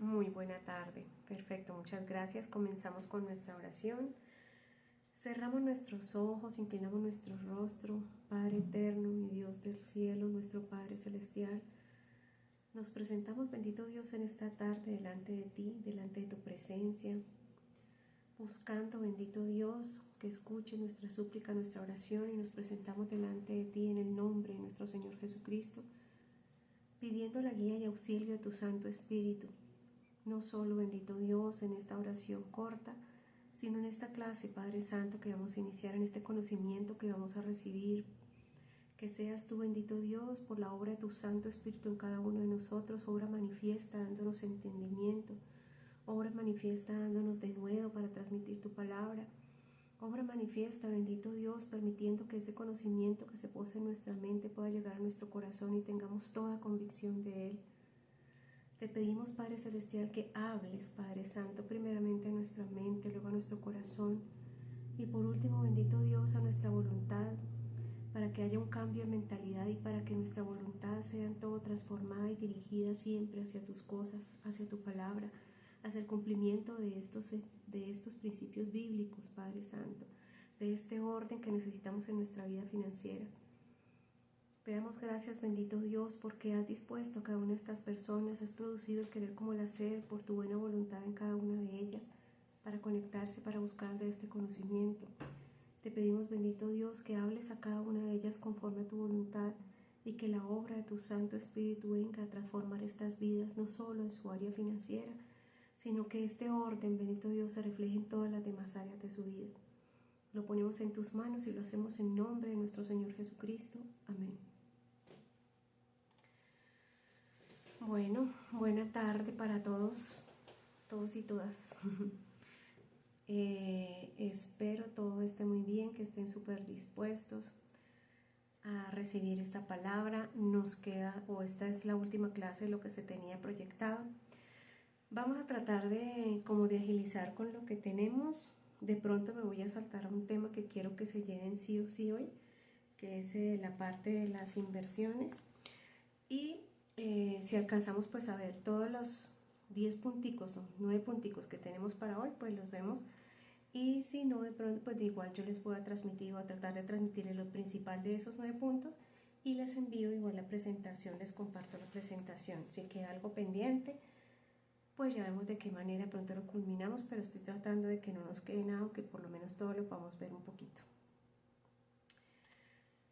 Muy buena tarde. Perfecto, muchas gracias. Comenzamos con nuestra oración. Cerramos nuestros ojos, inclinamos nuestro rostro. Padre eterno, mi Dios del cielo, nuestro Padre celestial, nos presentamos, bendito Dios, en esta tarde delante de ti, delante de tu presencia, buscando, bendito Dios, que escuche nuestra súplica, nuestra oración, y nos presentamos delante de ti en el nombre de nuestro Señor Jesucristo, pidiendo la guía y auxilio de tu Santo Espíritu. No solo, bendito Dios, en esta oración corta, sino en esta clase, Padre Santo, que vamos a iniciar, en este conocimiento que vamos a recibir. Que seas tú, bendito Dios, por la obra de tu Santo Espíritu en cada uno de nosotros, obra manifiesta dándonos entendimiento, obra manifiesta dándonos de nuevo para transmitir tu palabra, obra manifiesta, bendito Dios, permitiendo que ese conocimiento que se posa en nuestra mente pueda llegar a nuestro corazón y tengamos toda convicción de él. Te pedimos, Padre Celestial, que hables, Padre Santo, primeramente a nuestra mente, luego a nuestro corazón y por último, bendito Dios, a nuestra voluntad, para que haya un cambio de mentalidad y para que nuestra voluntad sea en todo transformada y dirigida siempre hacia tus cosas, hacia tu palabra, hacia el cumplimiento de estos principios bíblicos, Padre Santo, de este orden que necesitamos en nuestra vida financiera. Te damos gracias, bendito Dios, porque has dispuesto a cada una de estas personas, has producido el querer como el hacer por tu buena voluntad en cada una de ellas, para conectarse, para buscar de este conocimiento. Te pedimos, bendito Dios, que hables a cada una de ellas conforme a tu voluntad y que la obra de tu Santo Espíritu venga a transformar estas vidas, no solo en su área financiera, sino que este orden, bendito Dios, se refleje en todas las demás áreas de su vida. Lo ponemos en tus manos y lo hacemos en nombre de nuestro Señor Jesucristo. Amén. Bueno, buena tarde para todos y todas. Espero todo esté muy bien, que estén súper dispuestos a recibir esta palabra. Nos queda, esta es la última clase de lo que se tenía proyectado. Vamos a tratar de agilizar con lo que tenemos. De pronto me voy a saltar a un tema que quiero que se lleven sí o sí hoy, que es la parte de las inversiones. Y si alcanzamos pues a ver todos los 10 punticos o 9 punticos que tenemos para hoy, pues los vemos. Y si no, de pronto pues de igual yo les voy a transmitir, voy a tratar de transmitir lo principal de esos 9 puntos y les envío igual la presentación, les comparto la presentación. Si queda algo pendiente, pues ya vemos de qué manera pronto lo culminamos, pero estoy tratando de que no nos quede nada, que por lo menos todo lo podamos ver un poquito.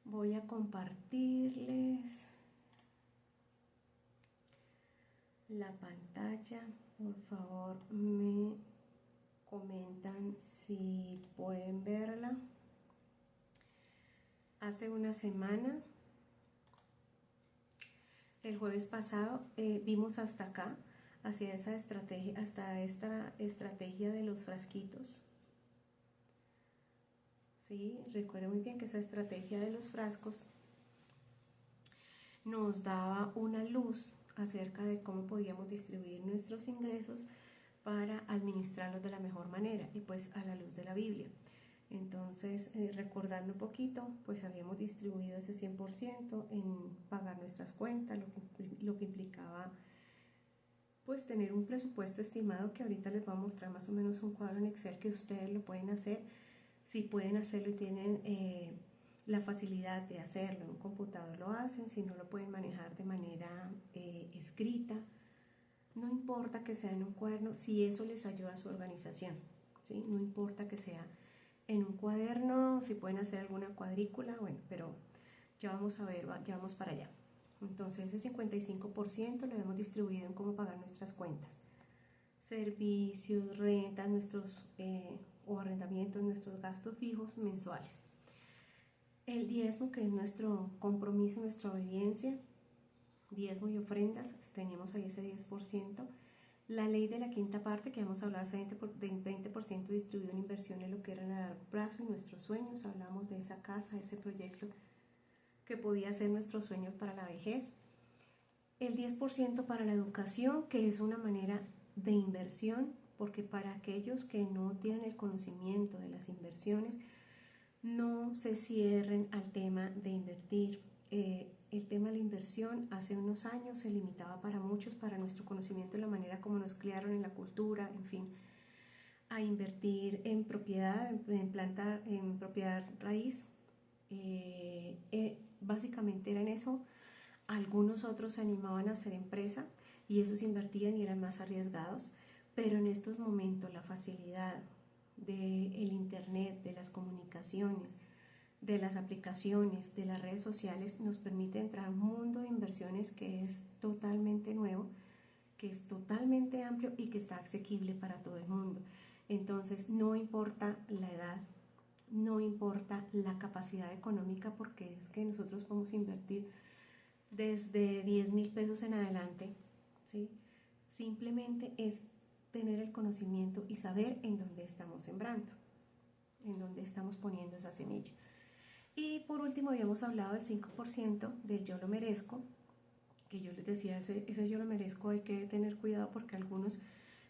Voy a compartirles la pantalla. Por favor, me comentan si pueden verla. Hace una semana, el jueves pasado, vimos hasta acá, hacia esa estrategia, hasta esta estrategia de los frasquitos. ¿Sí? Recuerden muy bien que esa estrategia de los frascos nos daba una luz acerca de cómo podíamos distribuir nuestros ingresos para administrarlos de la mejor manera y pues a la luz de la Biblia. Entonces, recordando un poquito, pues habíamos distribuido ese 100% en pagar nuestras cuentas, lo que implicaba pues tener un presupuesto estimado, que ahorita les voy a mostrar más o menos un cuadro en Excel que ustedes lo pueden hacer, si pueden hacerlo y tienen la facilidad de hacerlo en un computador, lo hacen. Si no, lo pueden manejar de manera escrita, no importa que sea en un cuaderno, si eso les ayuda a su organización, ¿sí? No importa que sea en un cuaderno, si pueden hacer alguna cuadrícula, bueno, pero ya vamos a ver, ya vamos para allá. Entonces ese 55% lo hemos distribuido en cómo pagar nuestras cuentas, servicios, rentas, nuestros o arrendamientos, nuestros gastos fijos mensuales. El diezmo, que es nuestro compromiso, nuestra obediencia, diezmo y ofrendas, tenemos ahí ese 10%. La ley de la quinta parte, que hemos hablado, ese 20% distribuido en inversiones, lo que era a largo plazo y nuestros sueños. Hablamos de esa casa, de ese proyecto que podía ser nuestro sueño para la vejez. El 10% para la educación, que es una manera de inversión, porque para aquellos que no tienen el conocimiento de las inversiones, no se cierren al tema de invertir. el tema de la inversión hace unos años se limitaba para muchos, para nuestro conocimiento, la manera como nos criaron en la cultura, en fin, a invertir en propiedad, en propiedad raíz. Básicamente era en eso. Algunos otros se animaban a hacer empresa y esos invertían y eran más arriesgados, pero en estos momentos la facilidad del internet, de las comunicaciones, de las aplicaciones, de las redes sociales nos permite entrar a un mundo de inversiones que es totalmente nuevo, que es totalmente amplio y que está asequible para todo el mundo. Entonces no importa la edad, no importa la capacidad económica, porque es que nosotros podemos invertir desde 10.000 pesos en adelante, ¿sí? Simplemente es tener el conocimiento y saber en dónde estamos sembrando, en dónde estamos poniendo esa semilla. Y por último habíamos hablado del 5% del yo lo merezco, que yo les decía, ese yo lo merezco hay que tener cuidado porque a algunos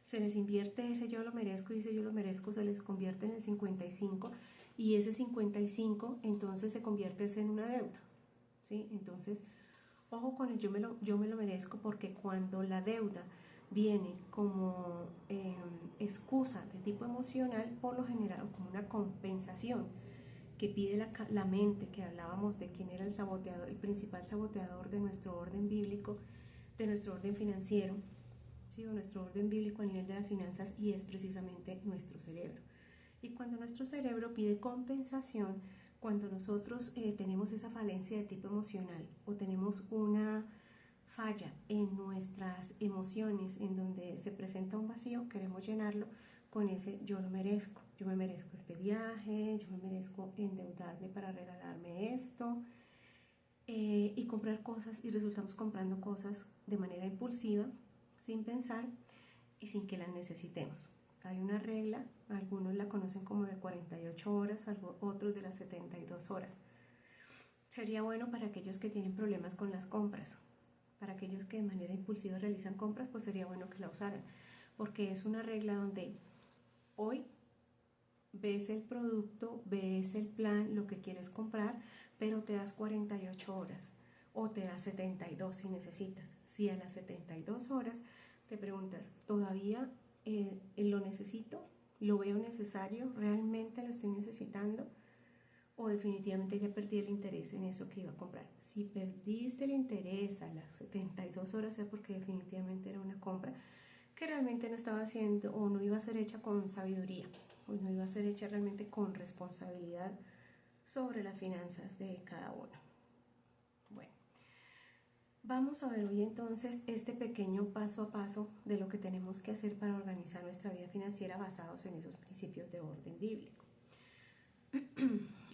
se les invierte ese yo lo merezco y ese yo lo merezco se les convierte en el 55 y ese 55 entonces se convierte en una deuda, ¿sí? Entonces, ojo con el yo me lo merezco, porque cuando la deuda viene como excusa de tipo emocional, por lo general como una compensación que pide la mente, que hablábamos de quién era el saboteador, el principal saboteador de nuestro orden bíblico, de nuestro orden financiero, ¿sí? O nuestro orden bíblico a nivel de las finanzas, y es precisamente nuestro cerebro. Y cuando nuestro cerebro pide compensación, cuando nosotros tenemos esa falencia de tipo emocional o tenemos una falla en nuestras emociones en donde se presenta un vacío, queremos llenarlo con ese yo lo merezco. Yo me merezco este viaje, yo me merezco endeudarme para regalarme esto, y comprar cosas, y resultamos comprando cosas de manera impulsiva, sin pensar y sin que las necesitemos. Hay una regla, algunos la conocen como de 48 horas, otros de las 72 horas. Sería bueno para aquellos que tienen problemas con las compras, para aquellos que de manera impulsiva realizan compras, pues sería bueno que la usaran, porque es una regla donde hoy ves el producto, ves el plan, lo que quieres comprar, pero te das 48 horas o te das 72 si necesitas. Si a las 72 horas te preguntas, ¿todavía lo necesito? ¿Lo veo necesario? ¿Realmente lo estoy necesitando? ¿O definitivamente ya perdí el interés en eso que iba a comprar? Si perdiste el interés a las 72 horas es porque definitivamente era una compra que realmente no estaba haciendo o no iba a ser hecha con sabiduría, o no iba a ser hecha realmente con responsabilidad sobre las finanzas de cada uno. Bueno, vamos a ver hoy entonces este pequeño paso a paso de lo que tenemos que hacer para organizar nuestra vida financiera basados en esos principios de orden bíblico.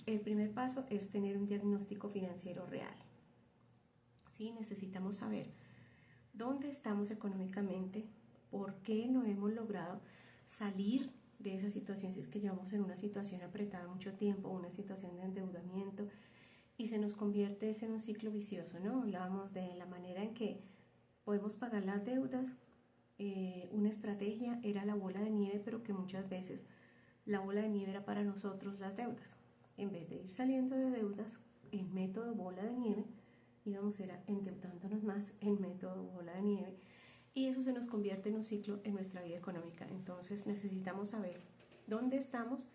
El primer paso es tener un diagnóstico financiero real. ¿Sí? Necesitamos saber dónde estamos económicamente, por qué no hemos logrado salir de esa situación, si es que llevamos en una situación apretada mucho tiempo, una situación de endeudamiento, y se nos convierte en un ciclo vicioso, ¿no? Hablábamos de la manera en que podemos pagar las deudas. Una estrategia era la bola de nieve, pero que muchas veces la bola de nieve era para nosotros las deudas. En vez de ir saliendo de deudas en método bola de nieve, íbamos a ir endeudándonos más en método bola de nieve, y eso se nos convierte en un ciclo en nuestra vida económica. Entonces necesitamos saber dónde estamos,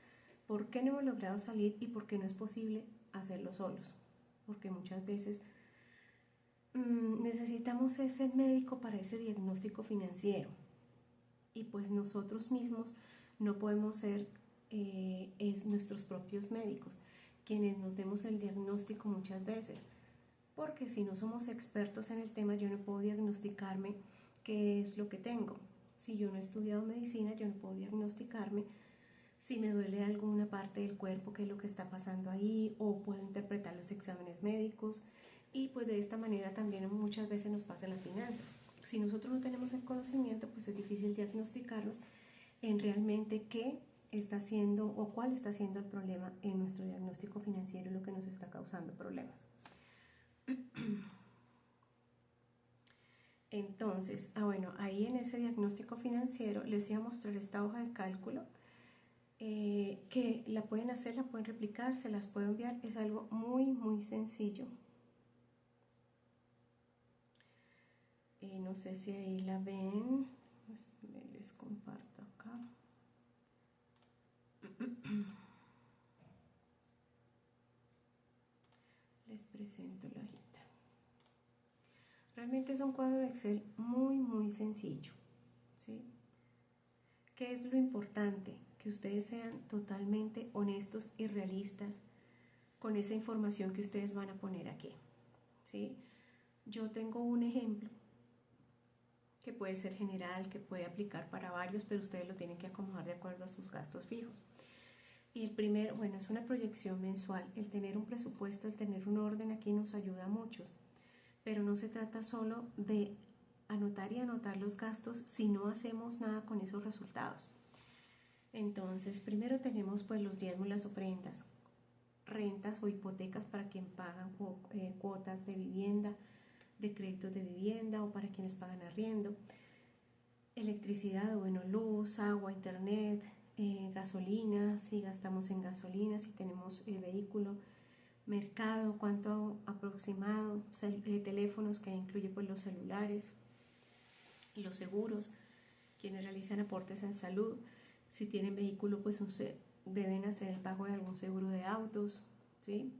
por qué no hemos logrado salir y por qué no es posible hacerlo solos, porque muchas veces necesitamos ese médico para ese diagnóstico financiero, y pues nosotros mismos no podemos ser nuestros propios médicos quienes nos demos el diagnóstico muchas veces, porque si no somos expertos en el tema, yo no puedo diagnosticarme qué es lo que tengo. Si yo no he estudiado medicina, yo no puedo diagnosticarme si me duele alguna parte del cuerpo, qué es lo que está pasando ahí, o puedo interpretar los exámenes médicos, y pues de esta manera también muchas veces nos pasa en las finanzas. Si nosotros no tenemos el conocimiento, pues es difícil diagnosticarnos en realmente qué está haciendo o cuál está siendo el problema en nuestro diagnóstico financiero y lo que nos está causando problemas. Entonces, bueno, ahí en ese diagnóstico financiero les iba a mostrar esta hoja de cálculo, que la pueden hacer, la pueden replicar, se las puedo enviar. Es algo muy, muy sencillo. No sé si ahí la ven, pues les comparto acá. Les presento la hojita. Realmente es un cuadro de Excel muy sencillo, ¿sí? ¿Qué es lo importante? Que ustedes sean totalmente honestos y realistas con esa información que ustedes van a poner aquí, ¿sí? Yo tengo un ejemplo que puede ser general, que puede aplicar para varios, pero ustedes lo tienen que acomodar de acuerdo a sus gastos fijos. Y el primero, bueno, es una proyección mensual. El tener un presupuesto, el tener un orden aquí nos ayuda a muchos, pero no se trata solo de anotar y anotar los gastos si no hacemos nada con esos resultados. Entonces, primero tenemos pues los diezmos, las ofrendas, rentas o hipotecas para quien pagan cuotas de vivienda, de créditos de vivienda o para quienes pagan arriendo, electricidad, bueno, luz, agua, internet, gasolina, si gastamos en gasolina, si tenemos vehículo, mercado, cuánto aproximado, teléfonos, que incluye pues los celulares, los seguros, quienes realizan aportes en salud, si tienen vehículo pues deben hacer el pago de algún seguro de autos, ¿sí?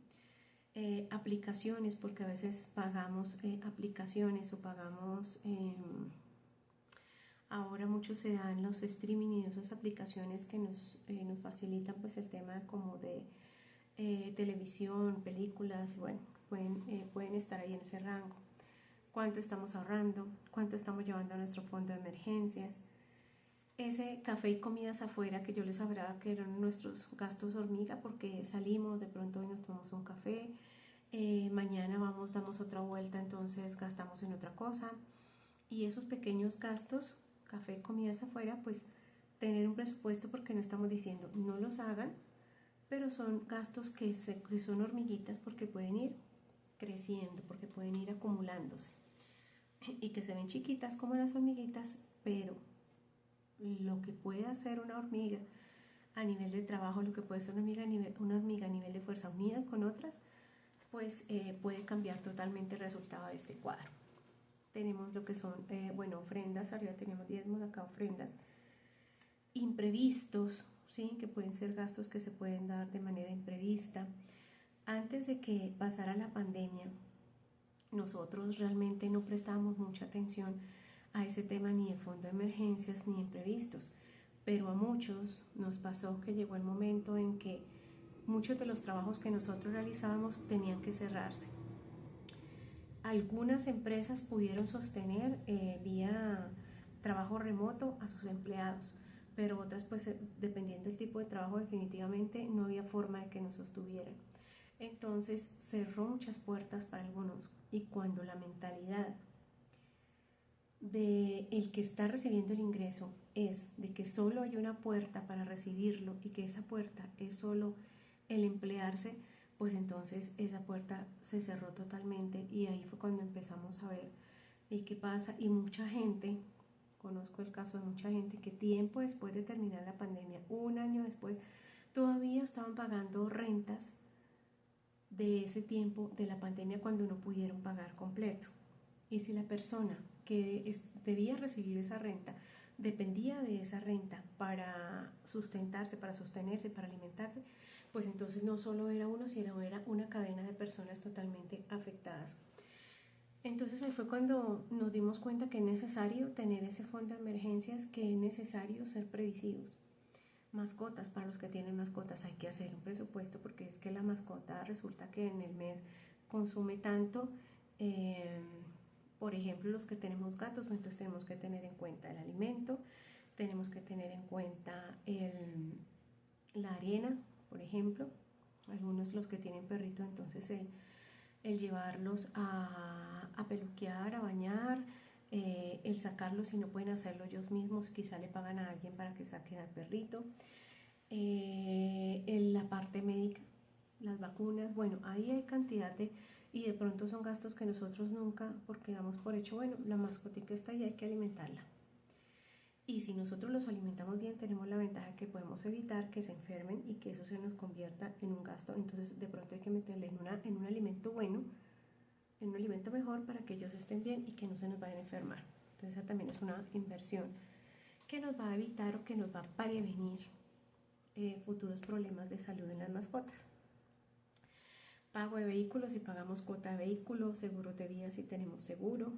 Aplicaciones, porque a veces pagamos aplicaciones o pagamos, ahora mucho se dan los streaming y esas aplicaciones que nos facilitan pues el tema como de televisión, películas, bueno, pueden estar ahí en ese rango. Cuánto estamos ahorrando, cuánto estamos llevando a nuestro fondo de emergencias, ese café y comidas afuera que yo les hablaba que eran nuestros gastos hormiga, porque salimos de pronto y nos tomamos un café, mañana damos otra vuelta, entonces gastamos en otra cosa, y esos pequeños gastos, café y comidas afuera, pues tener un presupuesto, porque no estamos diciendo no los hagan, pero son gastos que son hormiguitas, porque pueden ir creciendo, porque pueden ir acumulándose y que se ven chiquitas como las hormiguitas, pero lo que puede hacer una hormiga a nivel de trabajo, lo que puede ser una hormiga a nivel de fuerza unida con otras, pues puede cambiar totalmente el resultado de este cuadro. Tenemos lo que son, ofrendas, arriba tenemos diezmos, acá ofrendas, imprevistos, ¿sí? Que pueden ser gastos que se pueden dar de manera imprevista. Antes de que pasara la pandemia, nosotros realmente no prestábamos mucha atención a ese tema, ni de fondo de emergencias ni imprevistos, pero a muchos nos pasó que llegó el momento en que muchos de los trabajos que nosotros realizábamos tenían que cerrarse. Algunas empresas pudieron sostener vía trabajo remoto a sus empleados, pero otras pues dependiendo del tipo de trabajo definitivamente no había forma de que nos sostuvieran. Entonces cerró muchas puertas para algunos, y cuando la mentalidad de el que está recibiendo el ingreso es de que solo hay una puerta para recibirlo y que esa puerta es solo el emplearse, pues entonces esa puerta se cerró totalmente, y ahí fue cuando empezamos a ver y qué pasa. Y mucha gente, conozco el caso de mucha gente que tiempo después de terminar la pandemia, un año después, todavía estaban pagando rentas de ese tiempo de la pandemia cuando no pudieron pagar completo. Y si la persona que debía recibir esa renta dependía de esa renta para sustentarse, para sostenerse, para alimentarse, pues entonces no solo era uno, sino era una cadena de personas totalmente afectadas. Entonces ahí fue cuando nos dimos cuenta que es necesario tener ese fondo de emergencias, que es necesario ser previsivos. Mascotas, para los que tienen mascotas hay que hacer un presupuesto, porque es que la mascota resulta que en el mes consume tanto. Por ejemplo, los que tenemos gatos, pues entonces tenemos que tener en cuenta el alimento, tenemos que tener en cuenta la arena, por ejemplo. Algunos, los que tienen perrito, entonces el llevarlos a peluquear, a bañar, el sacarlos si no pueden hacerlo ellos mismos, quizá le pagan a alguien para que saquen al perrito. La parte médica, las vacunas, bueno, ahí hay cantidad y de pronto son gastos que nosotros nunca, porque damos por hecho, bueno, la mascotica está ahí, hay que alimentarla. Y si nosotros los alimentamos bien, tenemos la ventaja que podemos evitar que se enfermen y que eso se nos convierta en un gasto. Entonces de pronto hay que meterle en un alimento bueno, en un alimento mejor para que ellos estén bien y que no se nos vayan a enfermar. Entonces esa también es una inversión que nos va a evitar o que nos va a prevenir futuros problemas de salud en las mascotas. Pago de vehículos si pagamos cuota de vehículo, seguro de vida si tenemos seguro,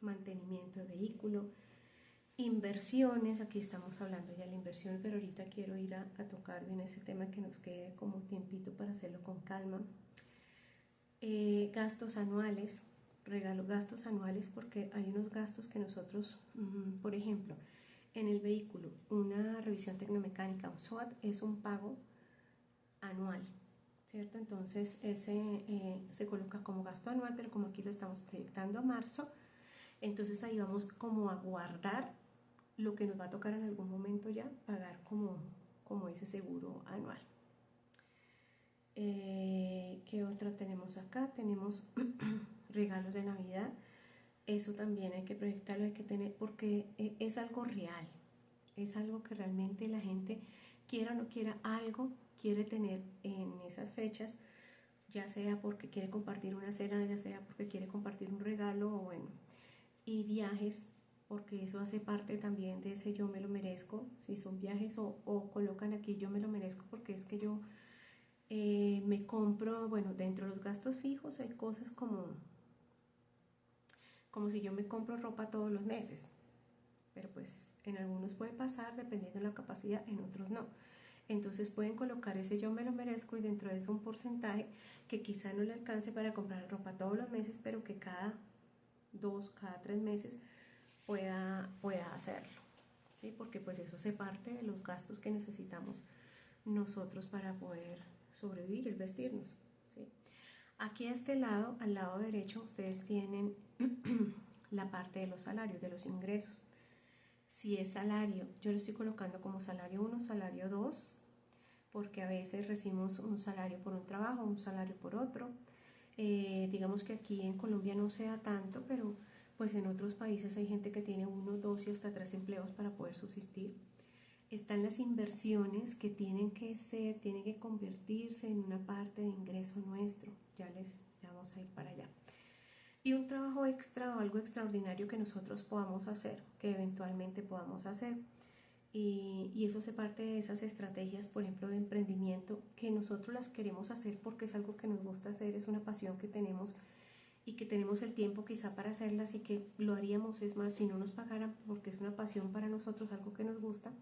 mantenimiento de vehículo, inversiones, aquí estamos hablando ya de la inversión, pero ahorita quiero ir a tocar bien ese tema que nos quede como tiempito para hacerlo con calma. Gastos anuales, gastos anuales porque hay unos gastos que nosotros, por ejemplo, en el vehículo, una revisión tecnomecánica, un SOAT, es un pago anual, ¿cierto? Entonces ese se coloca como gasto anual, pero como aquí lo estamos proyectando a marzo, entonces ahí vamos como a guardar lo que nos va a tocar en algún momento ya, pagar como ese seguro anual. ¿Qué otra tenemos acá? Tenemos regalos de Navidad. Eso también hay que proyectarlo, hay que tener, porque es algo real, es algo que realmente la gente, quiera o no quiera, algo quiere tener en esas fechas, ya sea porque quiere compartir una cena, ya sea porque quiere compartir un regalo, o bueno, y viajes, porque eso hace parte también de ese yo me lo merezco. Si son viajes o colocan aquí yo me lo merezco porque es que yo me compro, bueno, dentro de los gastos fijos hay cosas como si yo me compro ropa todos los meses, pero pues en algunos puede pasar dependiendo de la capacidad, en otros no. Entonces pueden colocar ese yo me lo merezco y dentro de eso un porcentaje que quizá no le alcance para comprar ropa todos los meses, pero que cada 2, cada 3 meses pueda hacerlo, ¿sí? Porque pues eso hace parte de los gastos que necesitamos nosotros para poder sobrevivir, el vestirnos, ¿sí? Aquí a este lado, al lado derecho, ustedes tienen la parte de los salarios, de los ingresos. Si es salario, yo lo estoy colocando como salario 1, salario 2, porque a veces recibimos un salario por un trabajo, un salario por otro. Digamos que aquí en Colombia no sea tanto, pero pues en otros países hay gente que tiene 1, 2 y hasta 3 empleos para poder subsistir. Están las inversiones que tienen que convertirse en una parte de ingreso nuestro. Ya vamos a ir para allá. Y un trabajo extra o algo extraordinario que nosotros podamos hacer, que eventualmente podamos hacer. Y eso hace parte de esas estrategias, por ejemplo, de emprendimiento, que nosotros las queremos hacer porque es algo que nos gusta hacer, es una pasión que tenemos y que tenemos el tiempo quizá para hacerlas y que lo haríamos, es más, si no nos pagaran, porque es una pasión para nosotros, algo que nos gusta,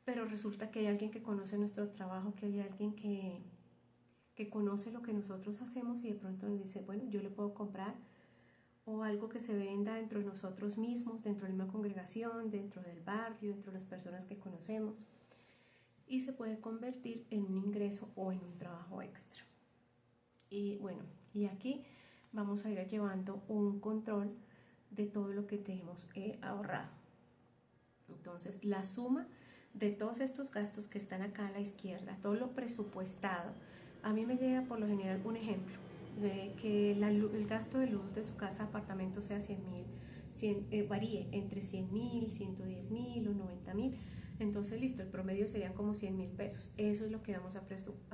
pero resulta que hay alguien que conoce nuestro trabajo, que hay alguien que conoce lo que nosotros hacemos y de pronto nos dice, bueno, yo le puedo comprar, o algo que se venda dentro de nosotros mismos, dentro de la misma congregación, dentro del barrio, dentro de las personas que conocemos, y se puede convertir en un ingreso o en un trabajo extra. Y bueno, y aquí vamos a ir llevando un control de todo lo que tenemos ahorrado. Entonces, la suma de todos estos gastos que están acá a la izquierda, todo lo presupuestado, a mí me llega por lo general un ejemplo de que el gasto de luz de su casa, apartamento sea 100.000, varíe entre 100.000, 110.000 o 90.000. Entonces, listo, el promedio serían como 100.000 pesos. Eso es lo que vamos a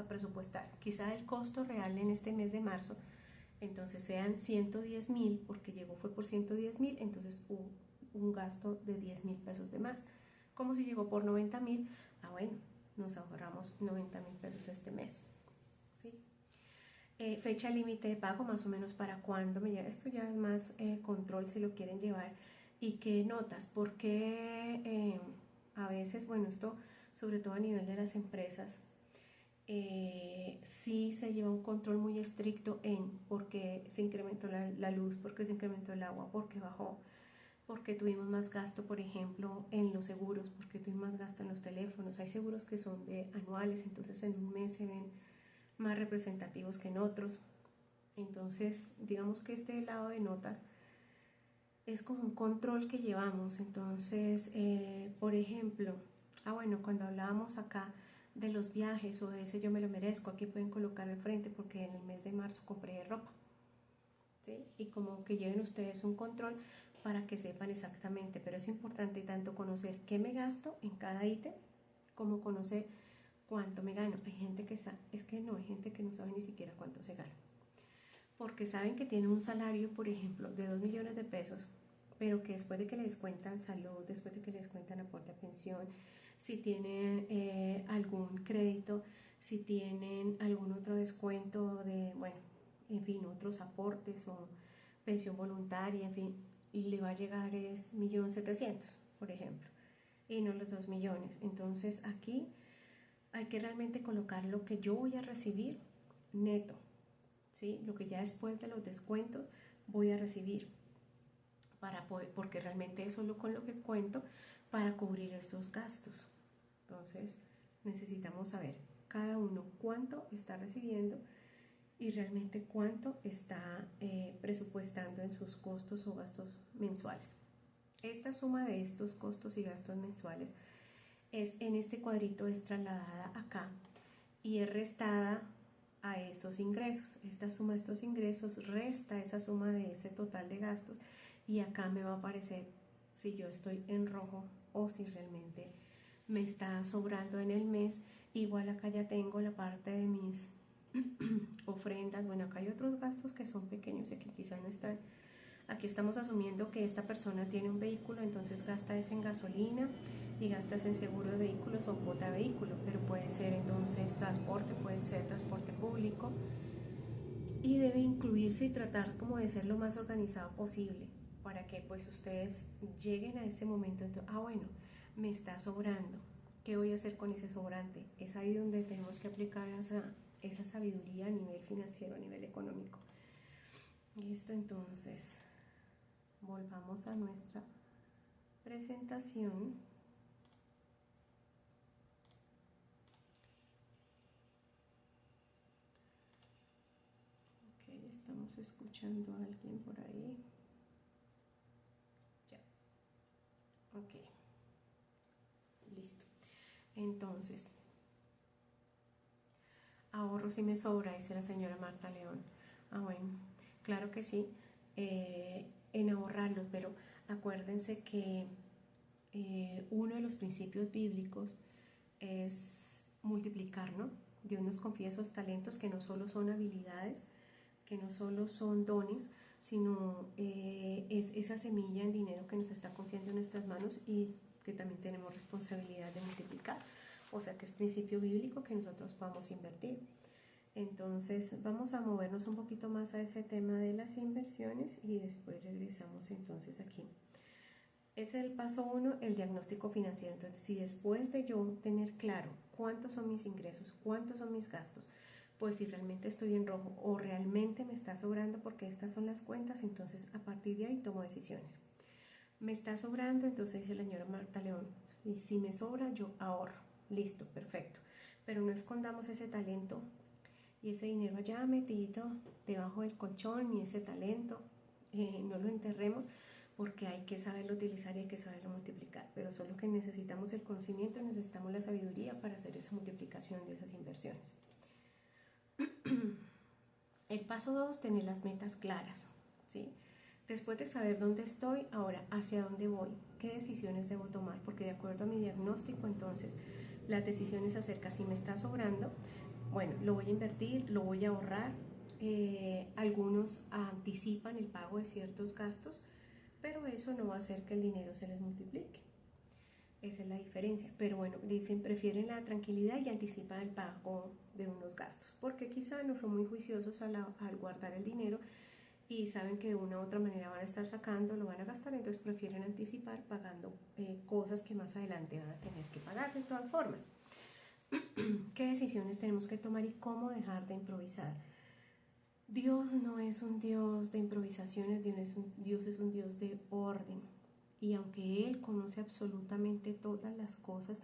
presupuestar. Quizá el costo real en este mes de marzo, entonces sean 110.000, porque fue por 110.000, entonces hubo un gasto de 10.000 pesos de más. Como si llegó por 90.000, bueno, nos ahorramos 90.000 pesos este mes, ¿sí? Fecha límite de pago, más o menos para cuándo me llega. Esto ya es más control si lo quieren llevar. ¿Y qué notas? Porque a veces, bueno, esto sobre todo a nivel de las empresas, sí se lleva un control muy estricto en por qué se incrementó la luz, por qué se incrementó el agua, por qué bajó, porque tuvimos más gasto, por ejemplo, en los seguros, porque tuvimos más gasto en los teléfonos. Hay seguros que son anuales, entonces en un mes se ven más representativos que en otros. Entonces, digamos que este lado de notas es como un control que llevamos. Entonces, por ejemplo, bueno, cuando hablábamos acá de los viajes o de ese yo me lo merezco, aquí pueden colocar al frente porque en el mes de marzo compré ropa, ¿sí? Y como que lleven ustedes un control para que sepan exactamente, pero es importante tanto conocer qué me gasto en cada ítem como conocer cuánto me gano. Hay gente que hay gente que no sabe ni siquiera cuánto se gana. porque saben que tienen un salario, por ejemplo, de 2 millones de pesos, pero que después de que le descuentan salud, después de que le descuentan aporte a pensión, si tienen algún crédito, si tienen algún otro descuento de, bueno, en fin, otros aportes o pensión voluntaria, en fin, le va a llegar es 1.700.000, por ejemplo, y no los 2 millones. Entonces aquí hay que realmente colocar lo que yo voy a recibir neto, ¿sí? Lo que ya después de los descuentos voy a recibir para poder, porque realmente eso es con lo que cuento para cubrir estos gastos. Entonces necesitamos saber cada uno cuánto está recibiendo y realmente cuánto está presupuestando en sus costos o gastos mensuales. Esta suma de estos costos y gastos mensuales es en este cuadrito, es trasladada acá y es restada a estos ingresos. Esta suma de estos ingresos resta esa suma de ese total de gastos y acá me va a aparecer si yo estoy en rojo o si realmente me está sobrando en el mes. Igual acá ya tengo la parte de mis ofrendas. Bueno, acá hay otros gastos que son pequeños y aquí quizá no están. Aquí estamos asumiendo que esta persona tiene un vehículo, entonces gasta es en gasolina y gastas en seguro de vehículos o cuota de vehículo, pero puede ser entonces transporte, puede ser transporte público y debe incluirse y tratar como de ser lo más organizado posible para que pues ustedes lleguen a ese momento. Entonces, bueno, me está sobrando, ¿qué voy a hacer con ese sobrante? Es ahí donde tenemos que aplicar esa sabiduría a nivel financiero, a nivel económico. Listo, entonces volvamos a nuestra presentación. Ok, estamos escuchando a alguien por ahí. Ya. Ok. Listo. Entonces, ahorro si me sobra, dice la señora Marta León. Bueno, claro que sí, en ahorrarlos, pero acuérdense que uno de los principios bíblicos es multiplicar, ¿no? Dios nos confía esos talentos que no solo son habilidades, que no solo son dones, sino es esa semilla en dinero que nos está confiando en nuestras manos y que también tenemos responsabilidad de multiplicar. O sea que es principio bíblico que nosotros podamos invertir. Entonces vamos a movernos un poquito más a ese tema de las inversiones y después regresamos entonces aquí. Es el paso 1, el diagnóstico financiero. Entonces, si después de yo tener claro cuántos son mis ingresos, cuántos son mis gastos, pues si realmente estoy en rojo o realmente me está sobrando porque estas son las cuentas, entonces a partir de ahí tomo decisiones. Me está sobrando, entonces dice la señora Marta León, y si me sobra yo ahorro. Listo, perfecto. Pero no escondamos ese talento y ese dinero allá metido debajo del colchón y ese talento, no lo enterremos, porque hay que saberlo utilizar y hay que saberlo multiplicar, pero solo que necesitamos el conocimiento, necesitamos la sabiduría para hacer esa multiplicación de esas inversiones. El paso 2, tener las metas claras, ¿sí? Después de saber dónde estoy, ahora hacia dónde voy, qué decisiones debo tomar, porque de acuerdo a mi diagnóstico, entonces las decisiones acerca si me está sobrando, bueno, lo voy a invertir, lo voy a ahorrar. Algunos anticipan el pago de ciertos gastos, pero eso no va a hacer que el dinero se les multiplique. Esa es la diferencia. Pero bueno, dicen, prefieren la tranquilidad y anticipan el pago de unos gastos, porque quizá no son muy juiciosos al guardar el dinero y saben que de una u otra manera van a estar sacando, lo van a gastar, entonces prefieren anticipar pagando cosas que más adelante van a tener que pagar de todas formas. ¿Qué decisiones tenemos que tomar y cómo dejar de improvisar? Dios no es un Dios de improvisaciones, Dios es un Dios de orden. Y aunque Él conoce absolutamente todas las cosas,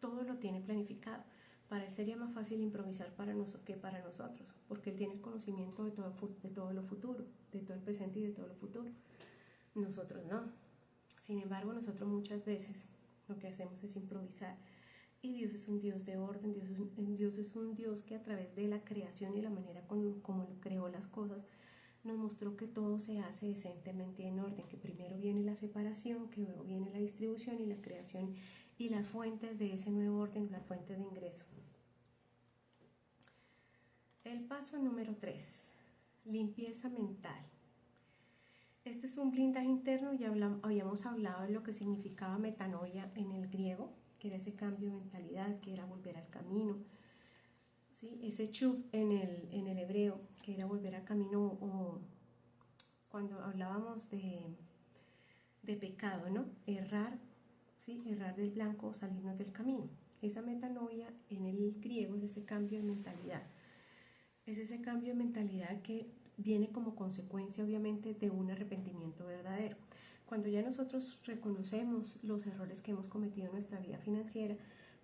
todo lo tiene planificado. Para Él sería más fácil improvisar que para nosotros, porque Él tiene el conocimiento de todo lo futuro, de todo el presente y de todo lo futuro. Nosotros no. Sin embargo, nosotros muchas veces lo que hacemos es improvisar. Y Dios es un Dios de orden, Dios es un Dios que a través de la creación y la manera como creó las cosas, nos mostró que todo se hace decentemente en orden, que primero viene la separación, que luego viene la distribución y la creación y las fuentes de ese nuevo orden, las fuentes de ingreso. El paso número 3, limpieza mental. Este es un blindaje interno, ya habíamos hablado de lo que significaba metanoia en el griego, que era ese cambio de mentalidad, que era volver al camino. ¿Sí? Ese chuv en el hebreo, que era volver al camino, o cuando hablábamos de pecado, ¿no? Errar, ¿sí? Errar del blanco o salirnos del camino. Esa metanoia en el griego es ese cambio de mentalidad. Es ese cambio de mentalidad que viene como consecuencia obviamente de un arrepentimiento verdadero. Cuando ya nosotros reconocemos los errores que hemos cometido en nuestra vida financiera,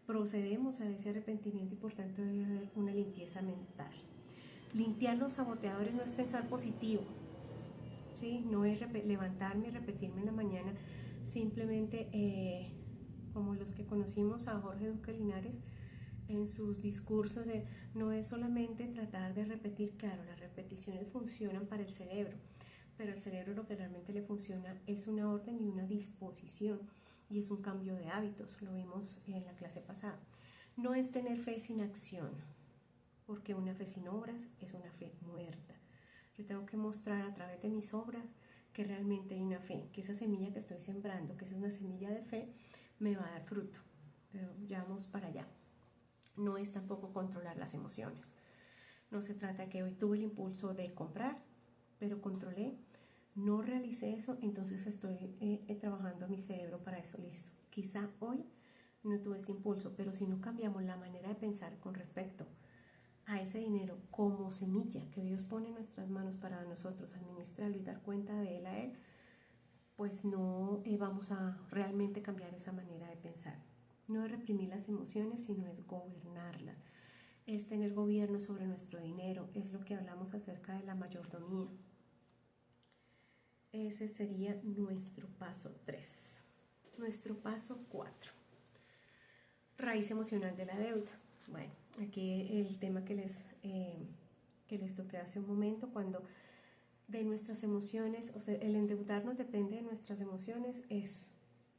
procedemos a ese arrepentimiento y por tanto debe haber una limpieza mental. Limpiar los saboteadores no es pensar positivo, ¿sí? No es levantarme y repetirme en la mañana simplemente como los que conocimos a Jorge Duque Linares en sus discursos, no es solamente tratar de repetir. Claro, las repeticiones funcionan para el cerebro, pero al cerebro lo que realmente le funciona es una orden y una disposición, y es un cambio de hábitos, lo vimos en la clase pasada. No es tener fe sin acción, porque una fe sin obras es una fe muerta. Yo tengo que mostrar a través de mis obras que realmente hay una fe, que esa semilla que estoy sembrando, que es una semilla de fe, me va a dar fruto, pero ya vamos para allá. No es tampoco controlar las emociones. No se trata de que hoy tuve el impulso de comprar, pero controlé, no realicé eso, entonces estoy trabajando a mi cerebro para eso, listo. Quizá hoy no tuve ese impulso, pero si no cambiamos la manera de pensar con respecto a ese dinero como semilla que Dios pone en nuestras manos para nosotros administrarlo y dar cuenta de él a él, pues no vamos a realmente cambiar esa manera de pensar. No es reprimir las emociones, sino es gobernarlas. Es tener gobierno sobre nuestro dinero. Es lo que hablamos acerca de la mayordomía. Ese sería nuestro paso 3. Nuestro paso 4. Raíz emocional de la deuda. Bueno, aquí el tema que les toqué hace un momento, cuando de nuestras emociones, o sea, el endeudarnos depende de nuestras emociones, es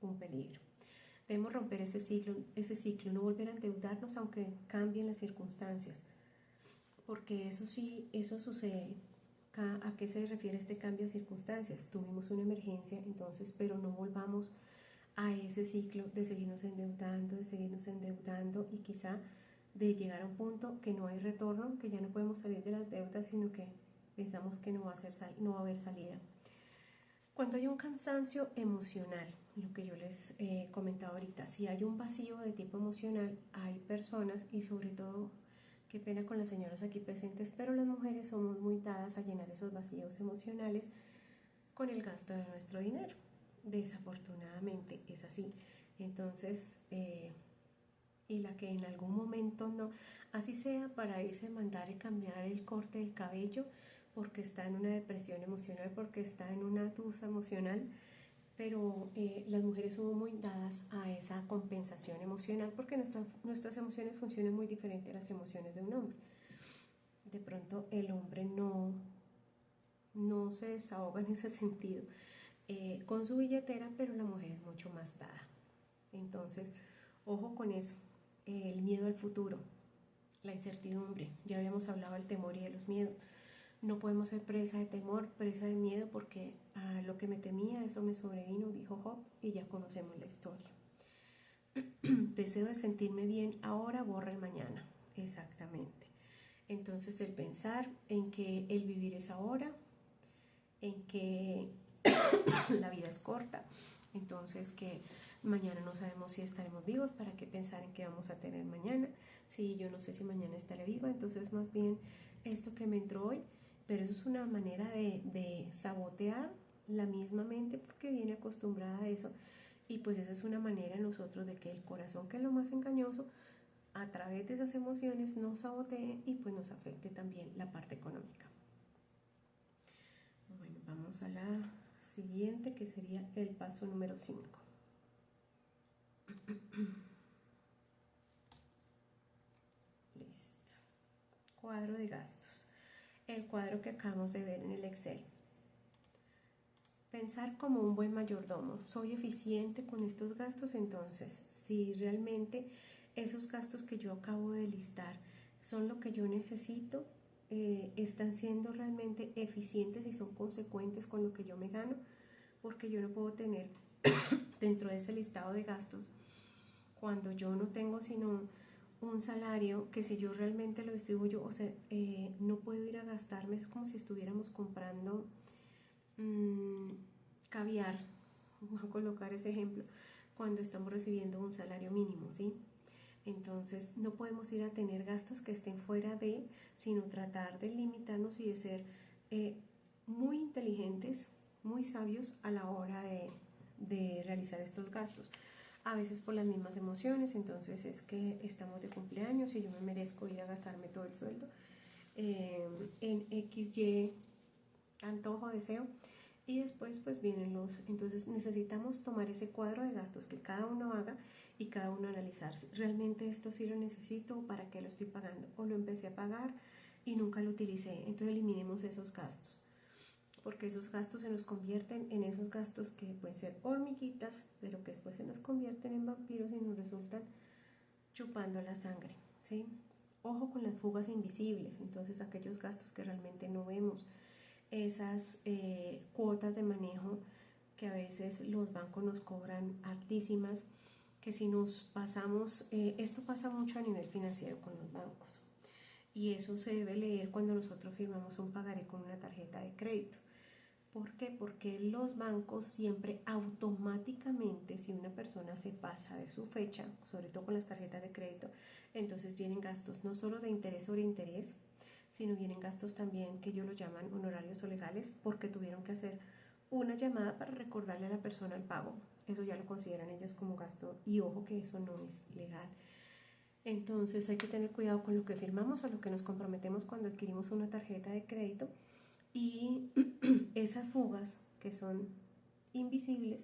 un peligro. Debemos romper ese ciclo, no volver a endeudarnos aunque cambien las circunstancias, porque eso sí, eso sucede. ¿A qué se refiere este cambio de circunstancias? Tuvimos una emergencia, entonces, pero no volvamos a ese ciclo de seguirnos endeudando y quizá de llegar a un punto que no hay retorno, que ya no podemos salir de las deudas, sino que pensamos que no va a haber salida. Cuando hay un cansancio emocional, lo que yo les comentaba ahorita, si hay un vacío de tipo emocional, hay personas, y sobre todo, qué pena con las señoras aquí presentes, pero las mujeres somos muy dadas a llenar esos vacíos emocionales con el gasto de nuestro dinero. Desafortunadamente es así. Entonces, y la que en algún momento no, así sea para irse a mandar y cambiar el corte del cabello, porque está en una depresión emocional, porque está en una tusa emocional, pero las mujeres somos muy dadas a esa compensación emocional, porque nuestras emociones funcionan muy diferente a las emociones de un hombre. De pronto el hombre no se desahoga en ese sentido con su billetera, pero la mujer es mucho más dada. Entonces, ojo con eso, el miedo al futuro, la incertidumbre, ya habíamos hablado del temor y de los miedos. No podemos ser presa de temor, presa de miedo, porque a lo que me temía, eso me sobrevino, dijo Job, y ya conocemos la historia. Deseo de sentirme bien ahora borra el mañana, exactamente. Entonces el pensar en que el vivir es ahora, en que la vida es corta, entonces que mañana no sabemos si estaremos vivos, ¿para qué pensar en qué vamos a tener mañana? Si yo no sé si mañana estaré viva, entonces más bien esto que me entró hoy, pero eso es una manera de sabotear la misma mente porque viene acostumbrada a eso, y pues esa es una manera en nosotros de que el corazón, que es lo más engañoso, a través de esas emociones nos sabotee y pues nos afecte también la parte económica. Bueno, vamos a la siguiente, que sería el paso número 5. Listo. Cuadro de gastos. El cuadro que acabamos de ver en el Excel. Pensar como un buen mayordomo. ¿Soy eficiente con estos gastos? Entonces, si realmente esos gastos que yo acabo de listar son lo que yo necesito, están siendo realmente eficientes y son consecuentes con lo que yo me gano, porque yo no puedo tener dentro de ese listado de gastos, cuando yo no tengo sino un salario que si yo realmente lo distribuyo, o sea, no puedo ir a gastarme, es como si estuviéramos comprando caviar, voy a colocar ese ejemplo, cuando estamos recibiendo un salario mínimo, ¿sí? Entonces no podemos ir a tener gastos que estén fuera de, sino tratar de limitarnos y de ser muy inteligentes, muy sabios a la hora de realizar estos gastos. A veces por las mismas emociones, entonces es que estamos de cumpleaños y yo me merezco ir a gastarme todo el sueldo en XY antojo, deseo, y después pues vienen entonces necesitamos tomar ese cuadro de gastos que cada uno haga y cada uno analizarse, ¿realmente esto sí lo necesito? ¿Para qué lo estoy pagando? ¿O lo empecé a pagar y nunca lo utilicé? Entonces eliminemos esos gastos, porque esos gastos se nos convierten en esos gastos que pueden ser hormiguitas, pero que después se nos convierten en vampiros y nos resultan chupando la sangre, ¿sí? Ojo con las fugas invisibles, entonces aquellos gastos que realmente no vemos, esas cuotas de manejo que a veces los bancos nos cobran altísimas, que si nos pasamos, esto pasa mucho a nivel financiero con los bancos, y eso se debe leer cuando nosotros firmamos un pagaré con una tarjeta de crédito. ¿Por qué? Porque los bancos siempre automáticamente, si una persona se pasa de su fecha, sobre todo con las tarjetas de crédito, entonces vienen gastos no solo de interés sobre interés, sino vienen gastos también que ellos lo llaman honorarios o legales, porque tuvieron que hacer una llamada para recordarle a la persona el pago. Eso ya lo consideran ellos como gasto, y ojo que eso no es legal. Entonces hay que tener cuidado con lo que firmamos o lo que nos comprometemos cuando adquirimos una tarjeta de crédito, y esas fugas que son invisibles,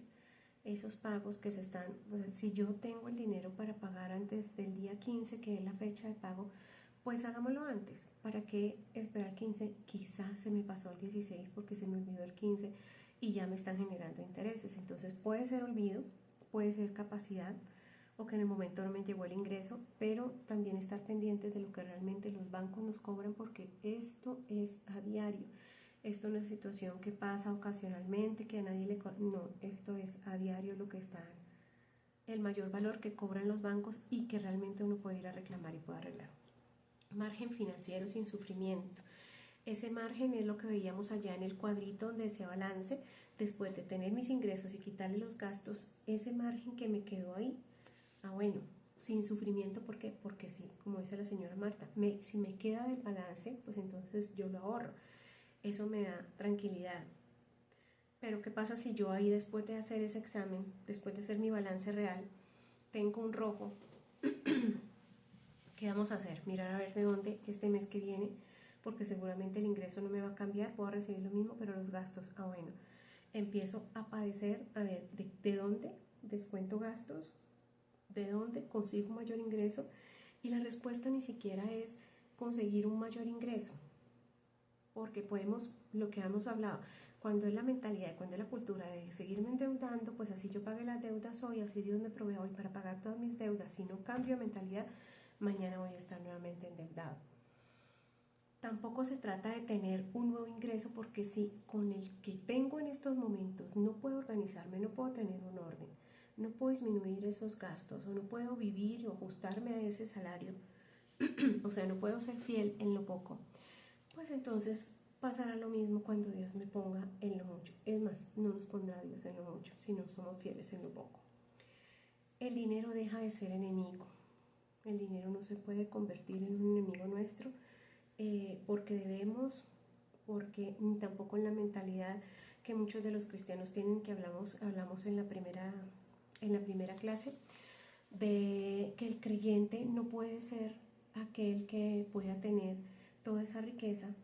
esos pagos que se están, o sea, si yo tengo el dinero para pagar antes del día 15, que es la fecha de pago, pues hagámoslo antes. ¿Para qué esperar 15? Quizás se me pasó el 16 porque se me olvidó el 15 y ya me están generando intereses. Entonces puede ser olvido, puede ser capacidad, o que en el momento no me llegó el ingreso, pero también estar pendientes de lo que realmente los bancos nos cobran, porque esto es a diario. Esto no es situación que pasa ocasionalmente, que a nadie le... No, esto es a diario lo que está, el mayor valor que cobran los bancos y que realmente uno puede ir a reclamar y puede arreglar. Margen financiero sin sufrimiento. Ese margen es lo que veíamos allá en el cuadrito donde decía balance. Después de tener mis ingresos y quitarle los gastos, ese margen que me quedó ahí, bueno, sin sufrimiento. ¿Por qué? Porque sí, como dice la señora Marta, si me queda del balance, pues entonces yo lo ahorro. Eso me da tranquilidad. Pero ¿qué pasa si yo ahí, después de hacer ese examen, después de hacer mi balance real, tengo un rojo? ¿Qué vamos a hacer? Mirar a ver de dónde este mes que viene, porque seguramente el ingreso no me va a cambiar, puedo recibir lo mismo, pero los gastos, bueno, empiezo a padecer, a ver, ¿de dónde descuento gastos? ¿De dónde consigo un mayor ingreso? Y la respuesta ni siquiera es conseguir un mayor ingreso, porque podemos, lo que hemos hablado, cuando es la mentalidad, cuando es la cultura de seguirme endeudando, pues así yo pague las deudas hoy, así Dios me provee hoy para pagar todas mis deudas. Si no cambio de mentalidad, mañana voy a estar nuevamente endeudado. Tampoco se trata de tener un nuevo ingreso, porque si con el que tengo en estos momentos no puedo organizarme, no puedo tener un orden, no puedo disminuir esos gastos, o no puedo vivir o ajustarme a ese salario, o sea, no puedo ser fiel en lo poco, pues entonces pasará lo mismo cuando Dios me ponga en lo mucho. Es más, no nos pondrá Dios en lo mucho si no somos fieles en lo poco. El dinero deja de ser enemigo. El dinero no se puede convertir en un enemigo nuestro, porque debemos, porque ni tampoco en la mentalidad que muchos de los cristianos tienen, que hablamos en la primera clase, de que el creyente no puede ser aquel que pueda tener toda esa riqueza,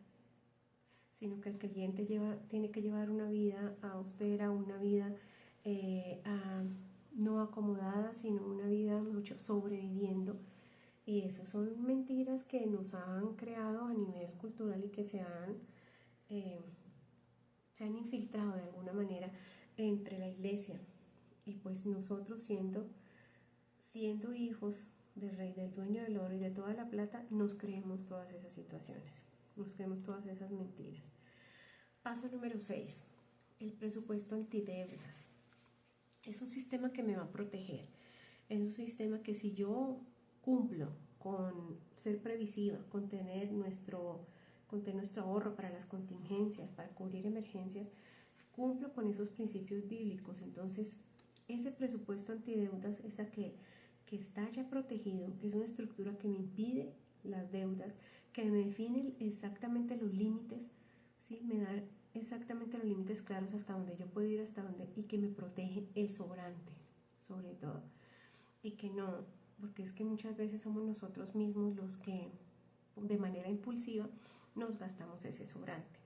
sino que el creyente tiene que llevar una vida austera, una vida no acomodada, sino una vida mucho sobreviviendo. Y esas son mentiras que nos han creado a nivel cultural y que se han infiltrado de alguna manera entre la iglesia. Y pues nosotros siendo hijos del Rey, del Dueño del oro y de toda la plata, nos creemos todas esas situaciones. nos creemos todas esas mentiras. Paso número 6, el presupuesto antideudas. Es un sistema que me va a proteger, es un sistema que si yo cumplo con ser previsiva, con tener nuestro ahorro para las contingencias, para cubrir emergencias, cumplo con esos principios bíblicos. Entonces, ese presupuesto antideudas es aquel que está ya protegido, que es una estructura que me impide las deudas, que me define exactamente los límites, ¿sí? Me da exactamente los límites claros hasta donde yo puedo ir, hasta donde, y que me protege el sobrante, sobre todo. Y que no, porque es que muchas veces somos nosotros mismos los que de manera impulsiva nos gastamos ese sobrante,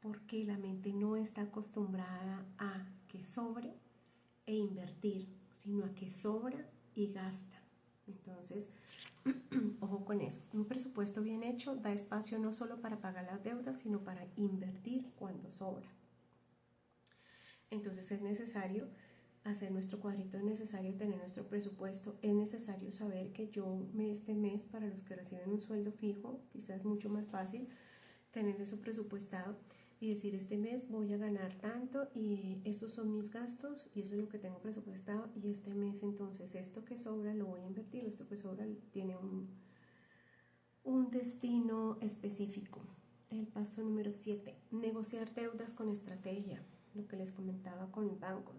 porque la mente no está acostumbrada a que sobre e invertir, sino a que sobra y gasta. Entonces, ojo con eso. Un presupuesto bien hecho da espacio no solo para pagar las deudas, sino para invertir cuando sobra. Entonces es necesario hacer nuestro cuadrito, es necesario tener nuestro presupuesto, es necesario saber que este mes, para los que reciben un sueldo fijo, quizás es mucho más fácil tener eso presupuestado y decir, este mes voy a ganar tanto y estos son mis gastos y eso es lo que tengo presupuestado, y este mes entonces esto que sobra lo voy a invertir, esto que sobra tiene un destino específico. El paso número 7, negociar deudas con estrategia, lo que les comentaba con el banco.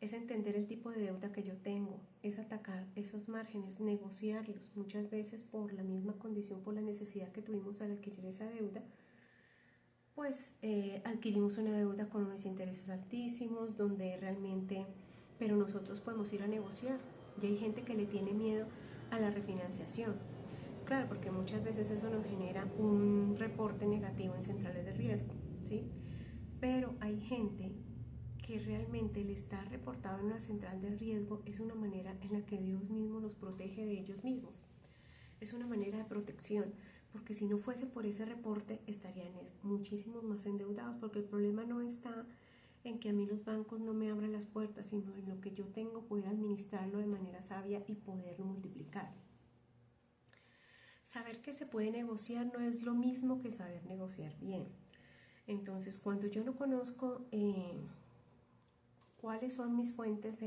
Es entender el tipo de deuda que yo tengo, es atacar esos márgenes, negociarlos. Muchas veces por la misma condición, por la necesidad que tuvimos al adquirir esa deuda, pues adquirimos una deuda con unos intereses altísimos, donde realmente, pero nosotros podemos ir a negociar. Y hay gente que le tiene miedo a la refinanciación. Claro, porque muchas veces eso nos genera un reporte negativo en centrales de riesgo, ¿sí? Pero hay gente que realmente el estar reportado en una central de riesgo es una manera en la que Dios mismo los protege de ellos mismos. Es una manera de protección, porque si no fuese por ese reporte estarían muchísimo más endeudados, porque el problema no está en que a mí los bancos no me abran las puertas, sino en lo que yo tengo, poder administrarlo de manera sabia y poderlo multiplicar. Saber que se puede negociar no es lo mismo que saber negociar bien. Entonces, cuando yo no conozco cuáles son mis fuentes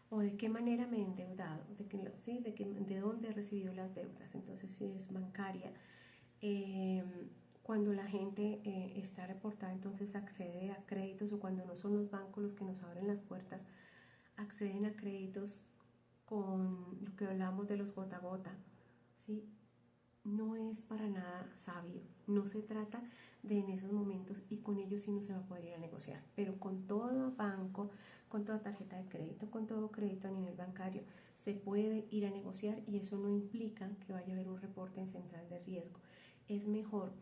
o de qué manera me he endeudado, de dónde he recibido las deudas, entonces si es bancaria, cuando la gente está reportada, entonces accede a créditos, o cuando no son los bancos los que nos abren las puertas, acceden a créditos con lo que hablamos de los gota a gota, ¿sí? No es para nada sabio, no se trata de en esos momentos, y con ellos sí no se va a poder ir a negociar, pero con todo banco, con toda tarjeta de crédito, con todo crédito a nivel bancario, se puede ir a negociar, y eso no implica que vaya a haber un reporte en central de riesgo. Es mejor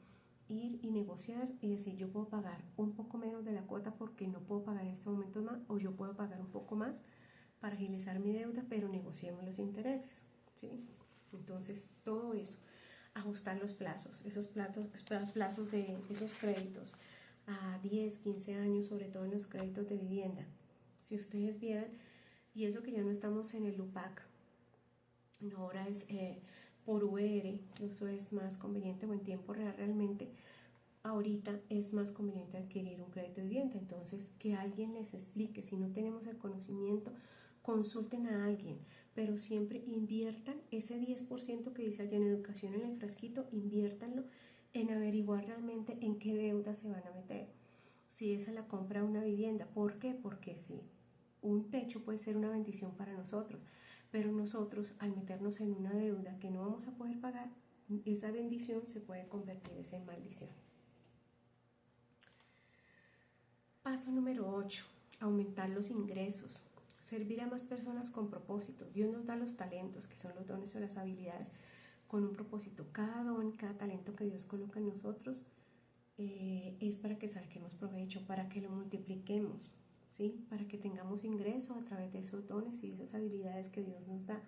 ir y negociar y decir, yo puedo pagar un poco menos de la cuota porque no puedo pagar en este momento más, o yo puedo pagar un poco más para agilizar mi deuda, pero negociemos los intereses, ¿sí? Entonces, todo eso, ajustar los plazos, esos plazos de esos créditos a 10, 15 años, sobre todo en los créditos de vivienda. Si ustedes vieran, y eso que ya no estamos en el UPAC, ahora es por UR, eso es más conveniente, o en tiempo real realmente, ahorita es más conveniente adquirir un crédito de vivienda. Entonces, que alguien les explique, si no tenemos el conocimiento, consulten a alguien, pero siempre inviertan ese 10% que dice allá en educación, en el frasquito, inviértanlo en averiguar realmente en qué deuda se van a meter. Si es a la compra de una vivienda, ¿por qué? Porque sí, un techo puede ser una bendición para nosotros, pero nosotros al meternos en una deuda que no vamos a poder pagar, esa bendición se puede convertir en maldición. Paso número 8, aumentar los ingresos. Servir a más personas con propósito. Dios nos da los talentos, que son los dones o las habilidades, con un propósito. Cada don, cada talento que Dios coloca en nosotros es para que saquemos provecho, para que lo multipliquemos, ¿sí? Para que tengamos ingreso a través de esos dones y esas habilidades que Dios nos da.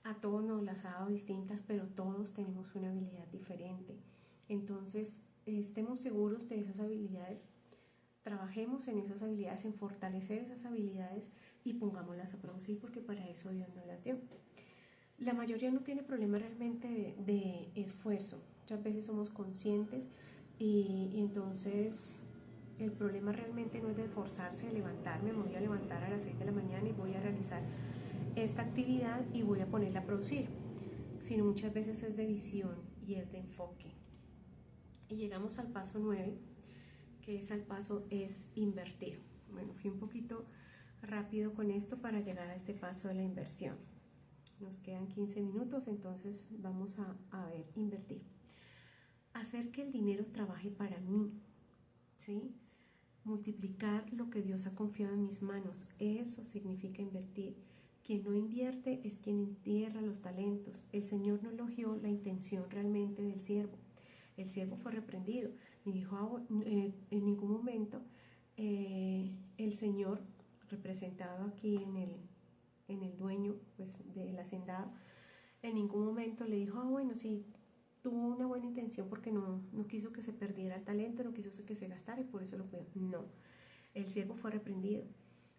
A todos nos las ha dado distintas, pero todos tenemos una habilidad diferente. Entonces, estemos seguros de esas habilidades, trabajemos en esas habilidades, en fortalecer esas habilidades y pongámoslas a producir, porque para eso Dios nos las dio. La mayoría no tiene problema realmente de esfuerzo, muchas veces somos conscientes y entonces el problema realmente no es de esforzarse, de levantarme, me voy a levantar a las 6 de la mañana y voy a realizar esta actividad y voy a ponerla a producir, sino muchas veces es de visión y es de enfoque. Y llegamos al paso 9, que es al paso es invertir. Bueno, fui un poquito rápido con esto para llegar a este paso de la inversión. Nos quedan 15 minutos, entonces vamos a ver, invertir. Hacer que el dinero trabaje para mí, ¿sí? Multiplicar lo que Dios ha confiado en mis manos, eso significa invertir. Quien no invierte es quien entierra los talentos. El Señor no elogió la intención realmente del siervo. El siervo fue reprendido y dijo, en ningún momento el Señor, representado aquí en el dueño pues, del hacendado, en ningún momento le dijo, bueno, sí, tuvo una buena intención porque no quiso que se perdiera el talento, no quiso que se gastara y por eso lo cuidó. No, el siervo fue reprendido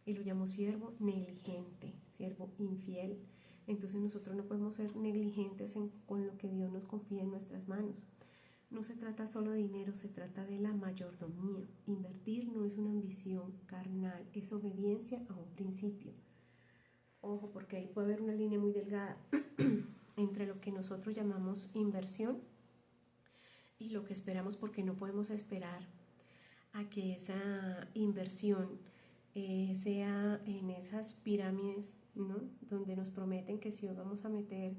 y lo llamó siervo negligente, siervo infiel. Entonces nosotros no podemos ser negligentes con lo que Dios nos confía en nuestras manos. No se trata solo de dinero, se trata de la mayordomía. Invertir no es una ambición carnal, es obediencia a un principio. Ojo, porque ahí puede haber una línea muy delgada entre lo que nosotros llamamos inversión y lo que esperamos, porque no podemos esperar a que esa inversión sea en esas pirámides, ¿no? Donde nos prometen que si vamos a meter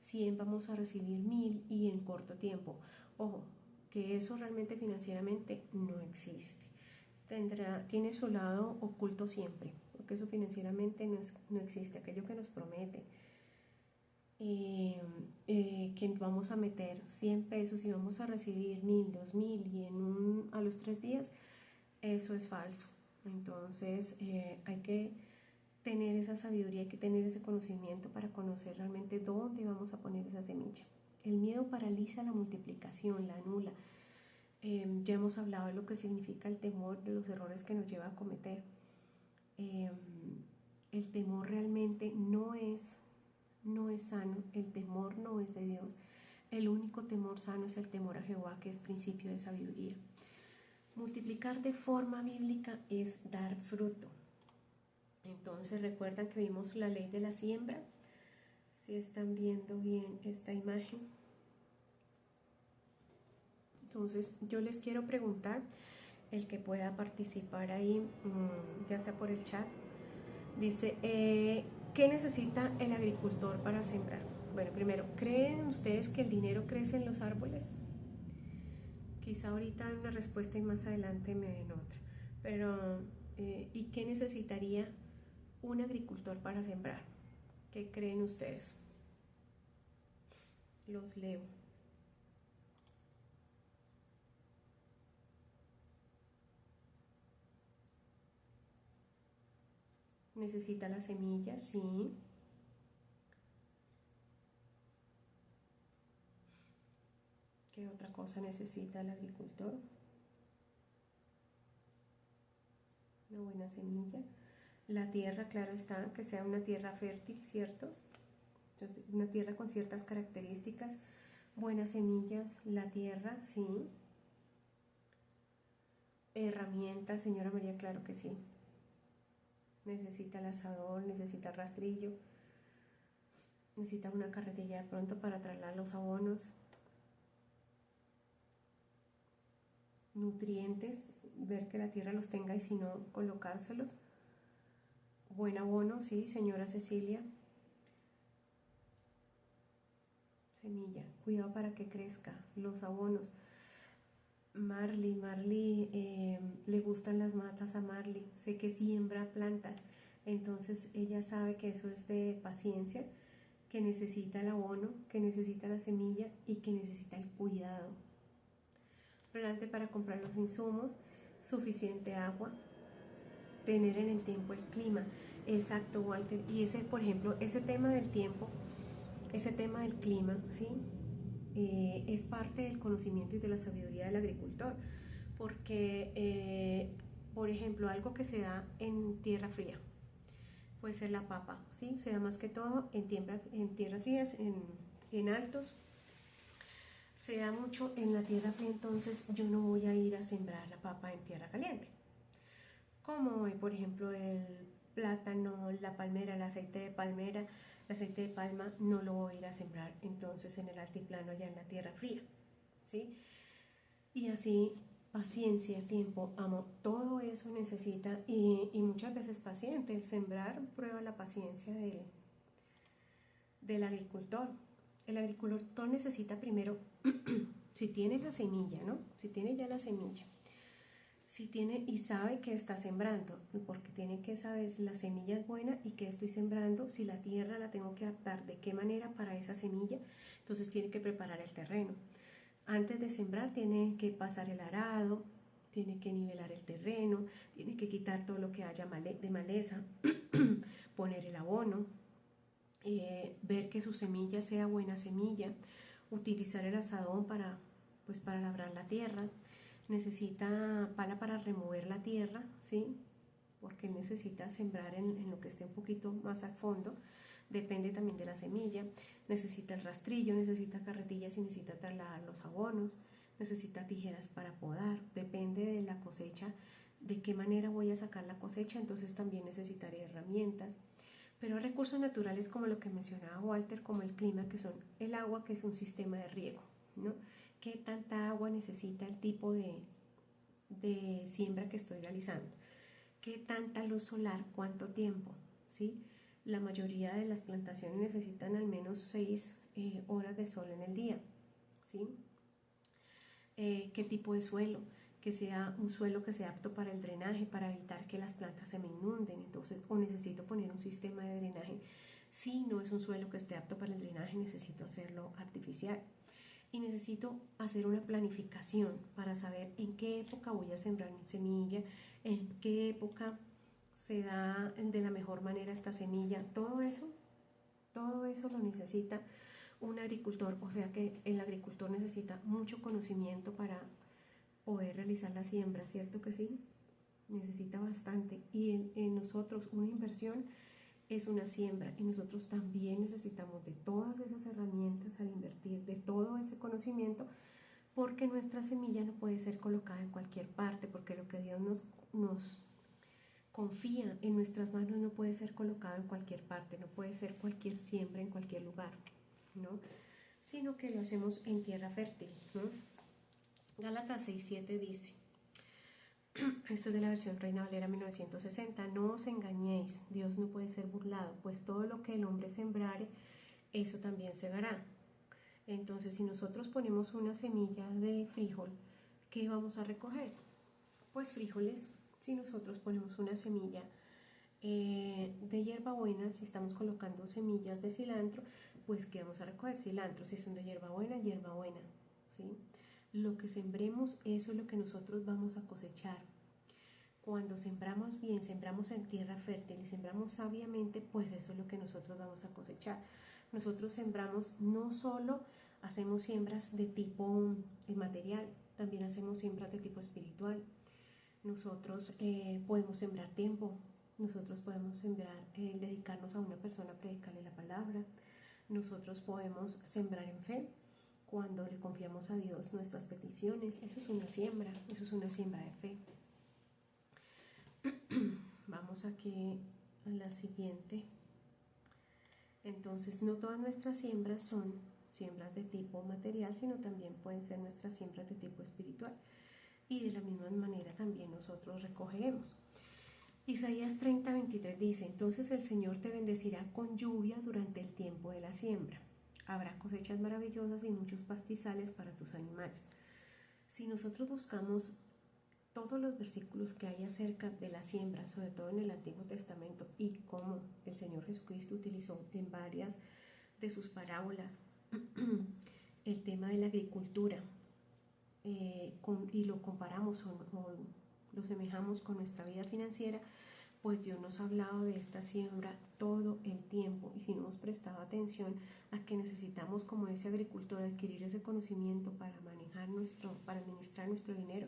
100 vamos a recibir 1000 y en corto tiempo. Ojo, que eso realmente financieramente no existe. Tiene su lado oculto siempre, porque eso financieramente no existe. Aquello que nos promete que vamos a meter 100 pesos y vamos a recibir 1000, 2000 y a los 3 días, eso es falso. Entonces hay que tener esa sabiduría, hay que tener ese conocimiento para conocer realmente dónde vamos a poner esa semilla. El miedo paraliza la multiplicación, la anula. Ya hemos hablado de lo que significa el temor, de los errores que nos lleva a cometer. El temor realmente no es sano, el temor no es de Dios. El único temor sano es el temor a Jehová, que es principio de sabiduría. Multiplicar de forma bíblica es dar fruto. Entonces recuerdan que vimos la ley de la siembra. Si están viendo bien esta imagen. Entonces yo les quiero preguntar, el que pueda participar ahí, ya sea por el chat, dice, ¿qué necesita el agricultor para sembrar? Bueno, primero, ¿creen ustedes que el dinero crece en los árboles? Quizá ahorita den una respuesta y más adelante me den otra. Pero, ¿y qué necesitaría un agricultor para sembrar? ¿Qué creen ustedes? Los leo. Necesita la semilla, sí. ¿Qué otra cosa necesita el agricultor? Una buena semilla. La tierra, claro está, que sea una tierra fértil, ¿cierto? Entonces, una tierra con ciertas características. Buenas semillas, la tierra, sí. Herramientas, señora María, claro que sí. Necesita el asador, necesita el rastrillo, necesita una carretilla de pronto para trasladar los abonos. Nutrientes, ver que la tierra los tenga y si no, colocárselos. Buen abono, sí, señora Cecilia. Semilla, cuidado para que crezca. Los abonos. Marley, le gustan las matas a Marley. Sé que siembra plantas, entonces ella sabe que eso es de paciencia, que necesita el abono, que necesita la semilla y que necesita el cuidado. Plante para comprar los insumos, suficiente agua, tener en el tiempo el clima. Exacto, Walter. Y ese, por ejemplo, ese tema del tiempo, ese tema del clima, ¿sí? Es parte del conocimiento y de la sabiduría del agricultor, porque, por ejemplo, algo que se da en tierra fría, puede ser la papa, ¿sí? Se da más que todo en tierras frías, en altos, se da mucho en la tierra fría, entonces yo no voy a ir a sembrar la papa en tierra caliente. Como por ejemplo el plátano, la palmera, el aceite de palmera, el aceite de palma, no lo voy a ir a sembrar entonces en el altiplano allá en la tierra fría, ¿sí? Y así paciencia, tiempo, amor, todo eso necesita y muchas veces paciente. El sembrar prueba la paciencia del agricultor. El agricultor necesita primero, si tiene la semilla, ¿no? Si tiene ya la semilla, si tiene y sabe que está sembrando, porque tiene que saber si la semilla es buena y qué estoy sembrando, si la tierra la tengo que adaptar, de qué manera para esa semilla, entonces tiene que preparar el terreno. Antes de sembrar tiene que pasar el arado, tiene que nivelar el terreno, tiene que quitar todo lo que haya de maleza, poner el abono, ver que su semilla sea buena semilla, utilizar el azadón para labrar la tierra. Necesita pala para remover la tierra, ¿sí? Porque necesita sembrar en lo que esté un poquito más a fondo. Depende también de la semilla. Necesita el rastrillo, necesita carretillas y necesita trasladar los abonos. Necesita tijeras para podar. Depende de la cosecha, de qué manera voy a sacar la cosecha, entonces también necesitaré herramientas. Pero recursos naturales como lo que mencionaba Walter, como el clima, que son el agua, que es un sistema de riego, ¿no? ¿Qué tanta agua necesita el tipo de siembra que estoy realizando? ¿Qué tanta luz solar? ¿Cuánto tiempo? ¿Sí? La mayoría de las plantaciones necesitan al menos 6 horas de sol en el día, ¿sí? ¿Qué tipo de suelo? Que sea un suelo que sea apto para el drenaje, para evitar que las plantas se me inunden, entonces, o necesito poner un sistema de drenaje. Si no es un suelo que esté apto para el drenaje, necesito hacerlo artificial. Y necesito hacer una planificación para saber en qué época voy a sembrar mi semilla, en qué época se da de la mejor manera esta semilla. Todo eso lo necesita un agricultor, o sea que el agricultor necesita mucho conocimiento para poder realizar la siembra, ¿cierto que sí? Necesita bastante. Y en nosotros una inversión es una siembra y nosotros también necesitamos de todas esas herramientas al invertir, de todo ese conocimiento, porque nuestra semilla no puede ser colocada en cualquier parte, porque lo que Dios nos confía en nuestras manos no puede ser colocado en cualquier parte, no puede ser cualquier siembra en cualquier lugar, ¿no? Sino que lo hacemos en tierra fértil, ¿no? Gálatas 6:7 dice, esto es de la versión Reina Valera 1960, no os engañéis, Dios no puede ser burlado, pues todo lo que el hombre sembrare, eso también segará. Entonces, si nosotros ponemos una semilla de frijol, ¿qué vamos a recoger? Pues frijoles. Si nosotros ponemos una semilla de hierbabuena, si estamos colocando semillas de cilantro, pues ¿qué vamos a recoger? Cilantro. Si son de hierbabuena, hierbabuena, ¿sí? Lo que sembremos, eso es lo que nosotros vamos a cosechar. Cuando sembramos bien, sembramos en tierra fértil y sembramos sabiamente, pues eso es lo que nosotros vamos a cosechar. Nosotros sembramos, no solo hacemos siembras de tipo material, también hacemos siembras de tipo espiritual. Nosotros podemos sembrar tiempo, nosotros podemos sembrar, dedicarnos a una persona a predicarle la palabra, nosotros podemos sembrar en fe cuando le confiamos a Dios nuestras peticiones. Eso es una siembra de fe. Vamos aquí a la siguiente. Entonces, no todas nuestras siembras son siembras de tipo material, sino también pueden ser nuestras siembras de tipo espiritual. Y de la misma manera también nosotros recogeremos. Isaías 30:23 dice, entonces el Señor te bendecirá con lluvia durante el tiempo de la siembra. Habrá cosechas maravillosas y muchos pastizales para tus animales. Si nosotros buscamos todos los versículos que hay acerca de la siembra, sobre todo en el Antiguo Testamento, y cómo el Señor Jesucristo utilizó en varias de sus parábolas el tema de la agricultura, y lo comparamos o lo semejamos con nuestra vida financiera, pues Dios nos ha hablado de esta siembra todo el tiempo, y si no hemos prestado atención a que necesitamos, como ese agricultor, adquirir ese conocimiento para manejar para administrar nuestro dinero,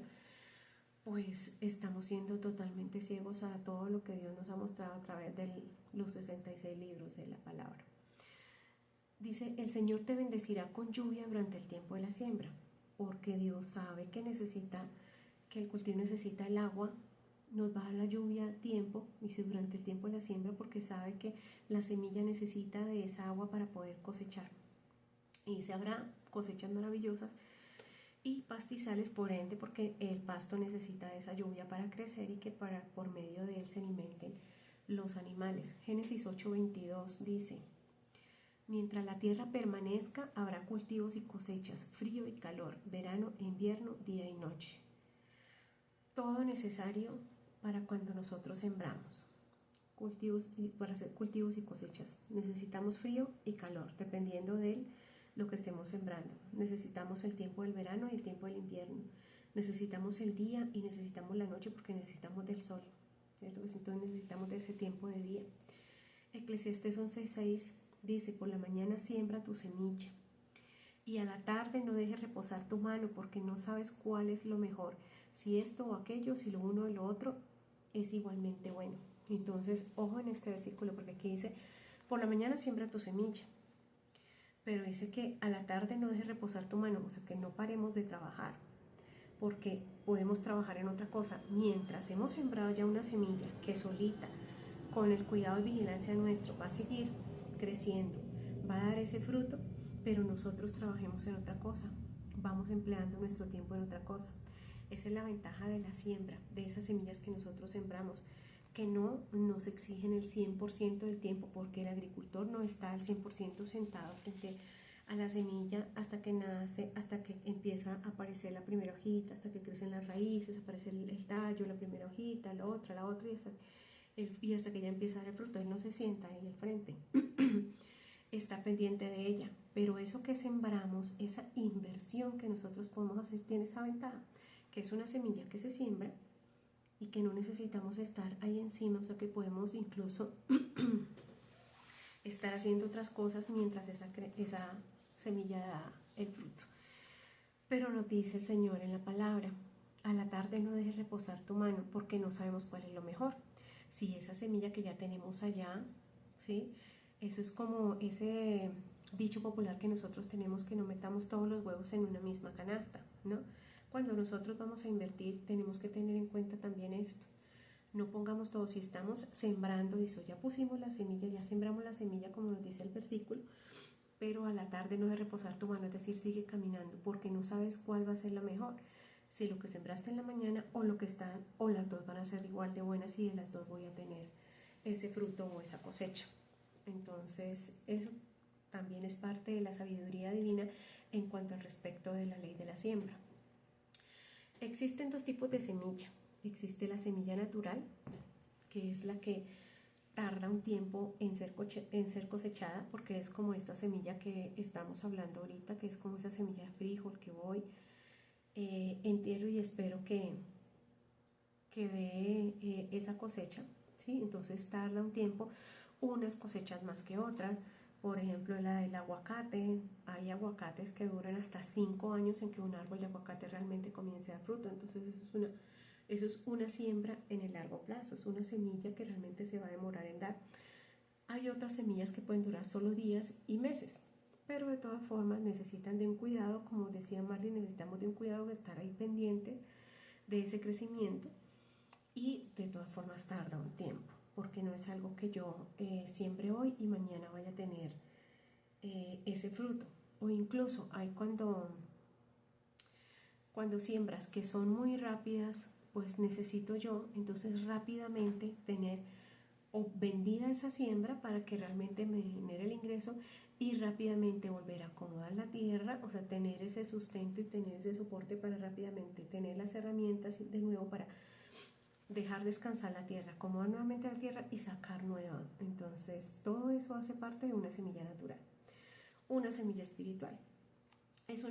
pues estamos siendo totalmente ciegos a todo lo que Dios nos ha mostrado a través de los 66 libros de la palabra. Dice, el Señor te bendecirá con lluvia durante el tiempo de la siembra, porque Dios sabe que que el cultivo necesita el agua, nos va a dar la lluvia a tiempo, dice durante el tiempo de la siembra, porque sabe que la semilla necesita de esa agua para poder cosechar. Y se habrá cosechas maravillosas y pastizales, por ende, porque el pasto necesita de esa lluvia para crecer y que por medio de él se alimenten los animales. Génesis 8:22 dice, mientras la tierra permanezca, habrá cultivos y cosechas, frío y calor, verano e invierno, día y noche. Todo necesario para cuando nosotros sembramos. Para hacer cultivos y cosechas. Necesitamos frío y calor, dependiendo de lo que estemos sembrando. Necesitamos el tiempo del verano y el tiempo del invierno. Necesitamos el día y necesitamos la noche porque necesitamos del sol, ¿cierto? Entonces necesitamos de ese tiempo de día. Eclesiastés 11:6 dice, por la mañana siembra tu semilla y a la tarde no dejes reposar tu mano porque no sabes cuál es lo mejor, si esto o aquello, si lo uno o lo otro es igualmente bueno. Entonces, ojo en este versículo porque aquí dice, por la mañana siembra tu semilla, pero dice que a la tarde no dejes reposar tu mano, o sea que no paremos de trabajar, porque podemos trabajar en otra cosa. Mientras hemos sembrado ya una semilla que solita, con el cuidado y vigilancia nuestro, va a seguir creciendo, va a dar ese fruto, pero nosotros trabajemos en otra cosa, vamos empleando nuestro tiempo en otra cosa. Esa es la ventaja de la siembra, de esas semillas que nosotros sembramos, que no nos exigen el 100% del tiempo, porque el agricultor no está al 100% sentado frente a la semilla hasta que nace, hasta que empieza a aparecer la primera hojita, hasta que crecen las raíces, aparece el tallo, la primera hojita, la otra, y hasta que ya empieza a dar el fruto. Él no se sienta ahí al frente, está pendiente de ella, pero eso que sembramos, esa inversión que nosotros podemos hacer, tiene esa ventaja, que es una semilla que se siembra y que no necesitamos estar ahí encima, o sea que podemos incluso estar haciendo otras cosas mientras esa semilla da el fruto. Pero nos dice el Señor en la palabra, a la tarde no dejes reposar tu mano porque no sabemos cuál es lo mejor. Si esa semilla que ya tenemos allá, ¿sí? Eso es como ese dicho popular que nosotros tenemos, que no metamos todos los huevos en una misma canasta, ¿no? Cuando nosotros vamos a invertir tenemos que tener en cuenta también esto. No pongamos todo, si estamos sembrando, dice, ya pusimos la semilla, ya sembramos la semilla como nos dice el versículo, pero a la tarde no es reposar tu mano, es decir, sigue caminando, porque no sabes cuál va a ser la mejor, si lo que sembraste en la mañana o lo que está, o las dos van a ser igual de buenas y de las dos voy a tener ese fruto o esa cosecha. Entonces, eso también es parte de la sabiduría divina en cuanto al respecto de la ley de la siembra. Existen dos tipos de semilla. Existe la semilla natural, que es la que tarda un tiempo en ser cosechada, porque es como esta semilla que estamos hablando ahorita, que es como esa semilla de frijol que voy, entierro y espero que dé esa cosecha, ¿sí? Entonces tarda un tiempo, unas cosechas más que otras. Por ejemplo, la del aguacate, hay aguacates que duran hasta 5 años en que un árbol de aguacate realmente comience a dar fruto. Entonces eso es una siembra en el largo plazo, es una semilla que realmente se va a demorar en dar. Hay otras semillas que pueden durar solo días y meses, pero de todas formas necesitan de un cuidado, como decía Marley, necesitamos de un cuidado de estar ahí pendiente de ese crecimiento, y de todas formas tarda un tiempo, porque no es algo que yo siembre hoy y mañana vaya a tener ese fruto. O incluso hay cuando siembras que son muy rápidas, pues necesito yo entonces rápidamente tener o vendida esa siembra para que realmente me genere el ingreso y rápidamente volver a acomodar la tierra, o sea, tener ese sustento y tener ese soporte para rápidamente tener las herramientas de nuevo para dejar descansar la tierra, acomodar nuevamente la tierra y sacar nueva. Entonces, todo eso hace parte de una semilla natural. Una semilla espiritual es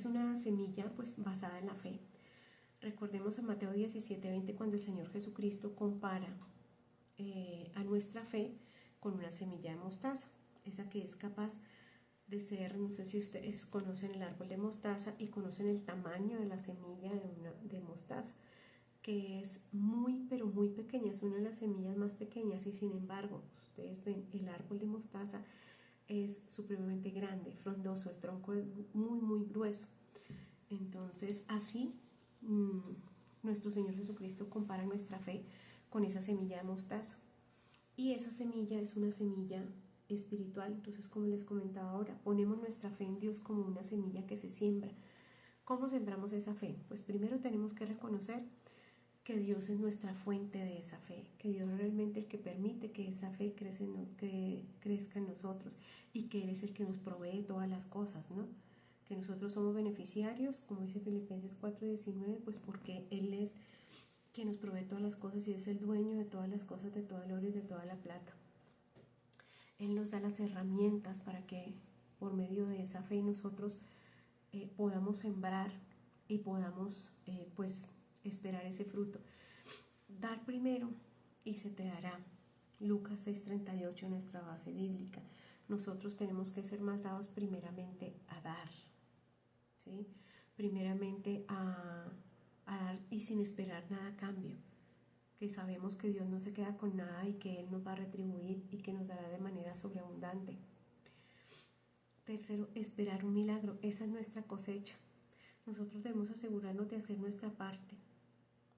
una semilla pues basada en la fe. Recordemos en Mateo 17:20 cuando el Señor Jesucristo compara a nuestra fe con una semilla de mostaza, esa que es capaz de ser, no sé si ustedes conocen el árbol de mostaza y conocen el tamaño de la semilla de mostaza, que es muy pero muy pequeña, es una de las semillas más pequeñas, y sin embargo ustedes ven el árbol de mostaza es supremamente grande, frondoso, el tronco es muy, muy grueso. Entonces, así nuestro Señor Jesucristo compara nuestra fe con esa semilla de mostaza. Y esa semilla es una semilla espiritual. Entonces, como les comentaba ahora, ponemos nuestra fe en Dios como una semilla que se siembra. ¿Cómo sembramos esa fe? Pues primero tenemos que reconocer que Dios es nuestra fuente de esa fe, que Dios es realmente el que permite que esa fe crezca en nosotros y que Él es el que nos provee todas las cosas, ¿no? Que nosotros somos beneficiarios, como dice Filipenses 4:19, pues porque Él es quien nos provee todas las cosas y es el dueño de todas las cosas, de todo el oro y de toda la plata. Él nos da las herramientas para que por medio de esa fe nosotros podamos sembrar y podamos pues esperar ese fruto. Dar primero y se te dará. Lucas 6:38, nuestra base bíblica. Nosotros tenemos que ser más dados primeramente a dar, ¿sí? Primeramente a dar y sin esperar nada a cambio, que sabemos que Dios no se queda con nada y que Él nos va a retribuir y que nos dará de manera sobreabundante. Tercero, esperar un milagro. Esa es nuestra cosecha. Nosotros debemos asegurarnos de hacer nuestra parte,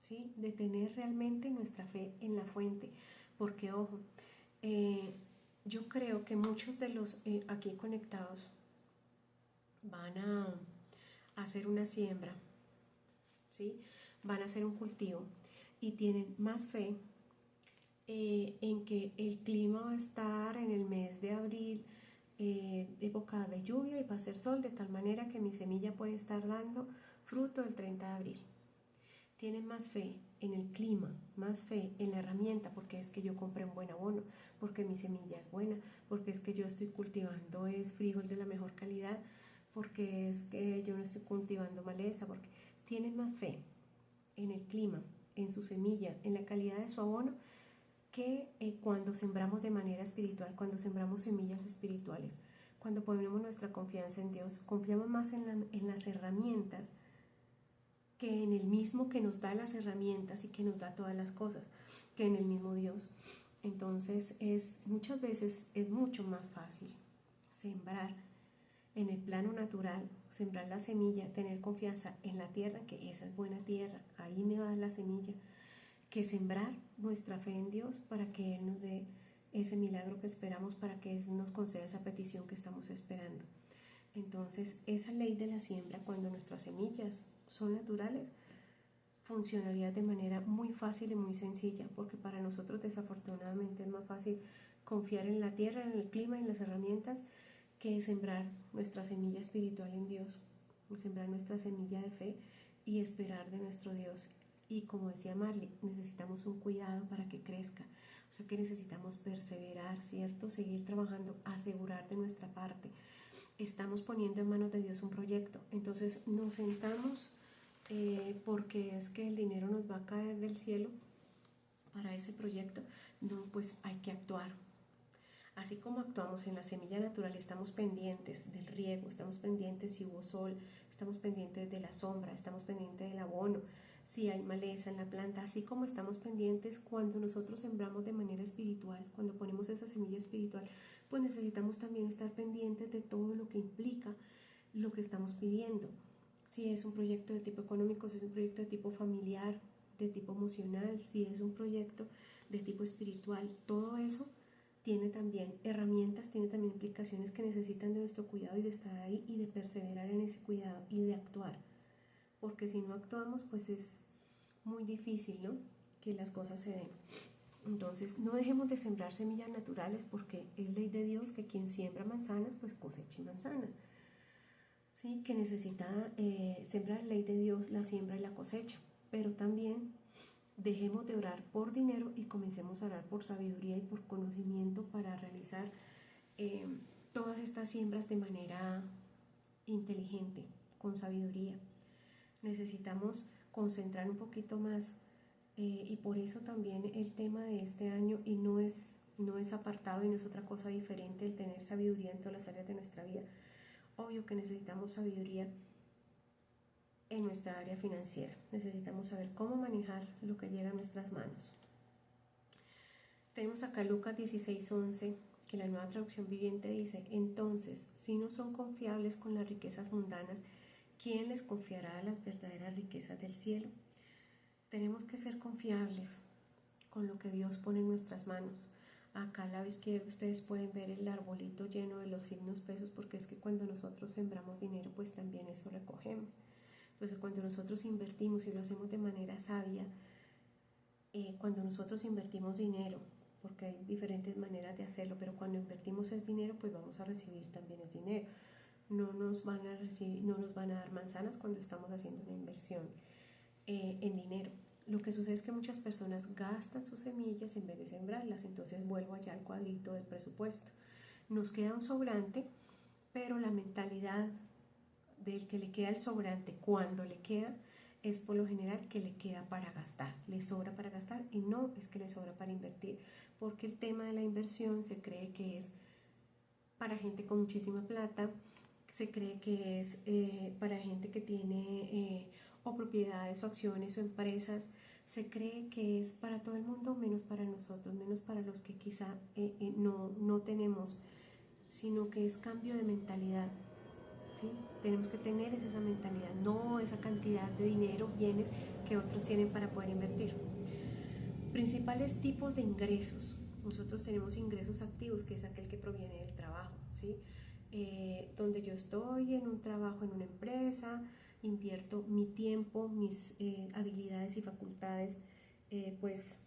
¿sí? De tener realmente nuestra fe en la fuente, porque ojo, yo creo que muchos de los aquí conectados van a hacer una siembra, ¿sí? Van a hacer un cultivo y tienen más fe en que el clima va a estar en el mes de abril, época de lluvia, y va a ser sol, de tal manera que mi semilla puede estar dando fruto el 30 de abril. Tienen más fe en el clima, más fe en la herramienta, porque es que yo compré un buen abono, porque mi semilla es buena, porque es que yo estoy cultivando es frijol de la mejor calidad, porque es que yo no estoy cultivando maleza, porque tienen más fe en el clima, en su semilla, en la calidad de su abono, que cuando sembramos de manera espiritual, cuando sembramos semillas espirituales, cuando ponemos nuestra confianza en Dios, confiamos más en las herramientas que en el mismo que nos da las herramientas y que nos da todas las cosas, que en el mismo Dios. Entonces muchas veces es mucho más fácil sembrar en el plano natural, sembrar la semilla, tener confianza en la tierra, que esa es buena tierra, ahí me va a dar la semilla, que sembrar nuestra fe en Dios para que Él nos dé ese milagro que esperamos, para que Él nos conceda esa petición que estamos esperando. Entonces, esa ley de la siembra, cuando nuestras semillas son naturales, funcionaría de manera muy fácil y muy sencilla, porque para nosotros desafortunadamente es más fácil confiar en la tierra, en el clima, en las herramientas, que sembrar nuestra semilla espiritual en Dios, sembrar nuestra semilla de fe y esperar de nuestro Dios. Y como decía Marley, necesitamos un cuidado para que crezca, o sea que necesitamos perseverar, ¿cierto? Seguir trabajando, asegurar de nuestra parte. Estamos poniendo en manos de Dios un proyecto, entonces nos sentamos porque es que el dinero nos va a caer del cielo para ese proyecto. No, pues hay que actuar. Así como actuamos en la semilla natural, estamos pendientes del riego, estamos pendientes si hubo sol, estamos pendientes de la sombra, estamos pendientes del abono, si hay maleza en la planta, así como estamos pendientes cuando nosotros sembramos de manera espiritual, cuando ponemos esa semilla espiritual, pues necesitamos también estar pendientes de todo lo que implica lo que estamos pidiendo. Si es un proyecto de tipo económico, si es un proyecto de tipo familiar, de tipo emocional, si es un proyecto de tipo espiritual, todo eso tiene también herramientas, tiene también implicaciones que necesitan de nuestro cuidado y de estar ahí y de perseverar en ese cuidado y de actuar. Porque si no actuamos, pues es muy difícil, ¿no?, que las cosas se den. Entonces, no dejemos de sembrar semillas naturales, porque es ley de Dios que quien siembra manzanas, pues coseche manzanas. ¿Sí? Que necesita sembrar, ley de Dios, la siembra y la cosecha. Pero también dejemos de orar por dinero y comencemos a orar por sabiduría y por conocimiento para realizar todas estas siembras de manera inteligente, con sabiduría. Necesitamos concentrar un poquito más y por eso también el tema de este año, y no es apartado y no es otra cosa diferente, el tener sabiduría en todas las áreas de nuestra vida. Obvio que necesitamos sabiduría en nuestra área financiera, necesitamos saber cómo manejar lo que llega a nuestras manos. Tenemos acá Lucas 16:11, que la Nueva Traducción Viviente dice: entonces, si no son confiables con las riquezas mundanas, ¿quién les confiará las verdaderas riquezas del cielo? Tenemos que ser confiables con lo que Dios pone en nuestras manos. Acá al lado izquierdo ustedes pueden ver el arbolito lleno de los signos pesos, porque es que cuando nosotros sembramos dinero, pues también eso recogemos. Entonces, cuando nosotros invertimos y lo hacemos de manera sabia, cuando nosotros invertimos dinero, porque hay diferentes maneras de hacerlo, pero cuando invertimos es dinero, pues vamos a recibir también es dinero. No nos van a dar manzanas cuando estamos haciendo una inversión en dinero. Lo que sucede es que muchas personas gastan sus semillas en vez de sembrarlas. Entonces vuelvo allá al cuadrito del presupuesto. Nos queda un sobrante, pero la mentalidad del que le queda el sobrante cuando le queda es por lo general que le queda para gastar, le sobra para gastar, y no es que le sobra para invertir, porque el tema de la inversión se cree que es para gente con muchísima plata, se cree que es para gente que tiene o propiedades o acciones o empresas, se cree que es para todo el mundo menos para nosotros, menos para los que quizá no tenemos, sino que es cambio de mentalidad. ¿Sí? Tenemos que tener esa mentalidad, no esa cantidad de dinero, bienes que otros tienen para poder invertir. Principales tipos de ingresos. Nosotros tenemos ingresos activos, que es aquel que proviene del trabajo, ¿sí? Donde yo estoy en un trabajo, en una empresa, invierto mi tiempo, mis habilidades y facultades, pues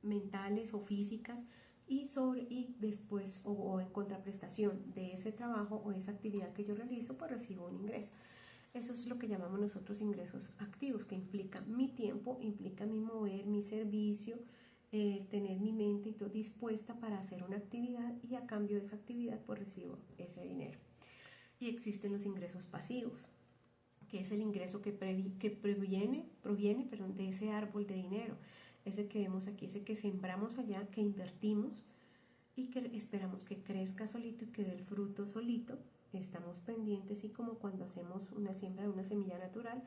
mentales o físicas, y después o en contraprestación de ese trabajo o esa actividad que yo realizo, pues recibo un ingreso. Eso es lo que llamamos nosotros ingresos activos, que implica mi tiempo, implica mi mover, mi servicio, tener mi mente y todo dispuesta para hacer una actividad, y a cambio de esa actividad pues recibo ese dinero. Y existen los ingresos pasivos, que es el ingreso que proviene de ese árbol de dinero, ese que vemos aquí, ese que sembramos allá, que invertimos y que esperamos que crezca solito y que dé el fruto solito. Estamos pendientes, y como cuando hacemos una siembra de una semilla natural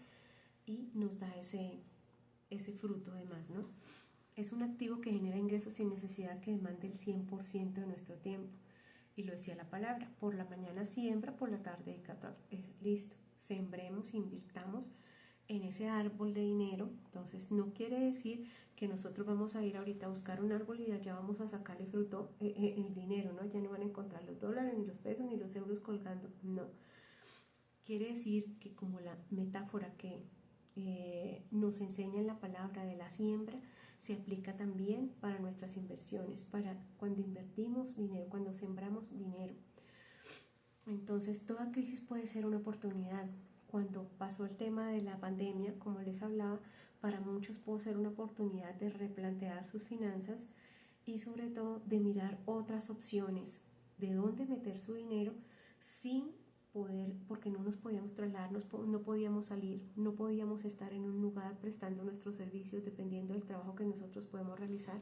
y nos da ese fruto de más, ¿no? Es un activo que genera ingresos sin necesidad que demande el 100% de nuestro tiempo. Y lo decía la palabra: por la mañana siembra, por la tarde dedica. Listo, sembremos, invirtamos en ese árbol de dinero. Entonces no quiere decir que nosotros vamos a ir ahorita a buscar un árbol y de allá vamos a sacarle fruto, el dinero, ¿no? Ya no van a encontrar los dólares, ni los pesos, ni los euros colgando, no. Quiere decir que, como la metáfora que nos enseña en la palabra de la siembra, se aplica también para nuestras inversiones, para cuando invertimos dinero, cuando sembramos dinero. Entonces, toda crisis puede ser una oportunidad. Cuando pasó el tema de la pandemia, como les hablaba, para muchos pudo ser una oportunidad de replantear sus finanzas y sobre todo de mirar otras opciones de dónde meter su dinero sin poder, porque no nos podíamos trasladar, no podíamos salir, no podíamos estar en un lugar prestando nuestros servicios dependiendo del trabajo que nosotros podemos realizar.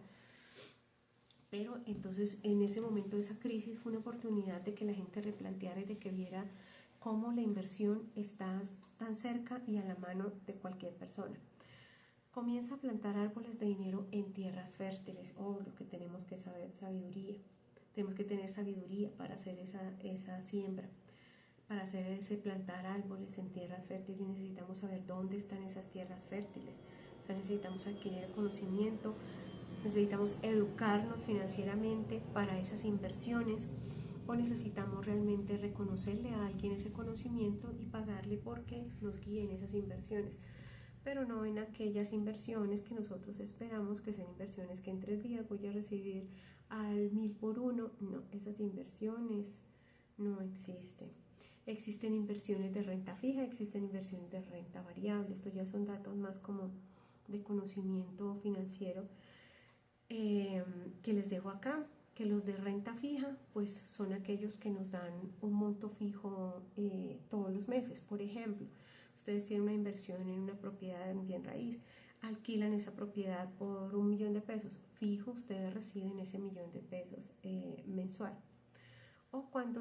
Pero entonces, en ese momento de esa crisis, fue una oportunidad de que la gente replanteara y de que viera cómo la inversión está tan cerca y a la mano de cualquier persona. Comienza a plantar árboles de dinero en tierras fértiles. Lo que tenemos que saber, sabiduría. Tenemos que tener sabiduría para hacer esa siembra, para hacer ese plantar árboles en tierras fértiles. Necesitamos saber dónde están esas tierras fértiles. O sea, necesitamos adquirir conocimiento, necesitamos educarnos financieramente para esas inversiones, o necesitamos realmente reconocerle a alguien ese conocimiento y pagarle porque nos guíe en esas inversiones, pero no en aquellas inversiones que nosotros esperamos, que sean inversiones que en 3 días voy a recibir al 1000 por 1. No, esas inversiones no existen. Existen inversiones de renta fija, existen inversiones de renta variable. Esto ya son datos más como de conocimiento financiero, que les dejo acá. Que los de renta fija pues son aquellos que nos dan un monto fijo todos los meses. Por ejemplo, ustedes tienen una inversión en una propiedad, en un bien raíz, alquilan esa propiedad por 1 millón de pesos, fijo ustedes reciben ese 1 millón de pesos mensual. O cuando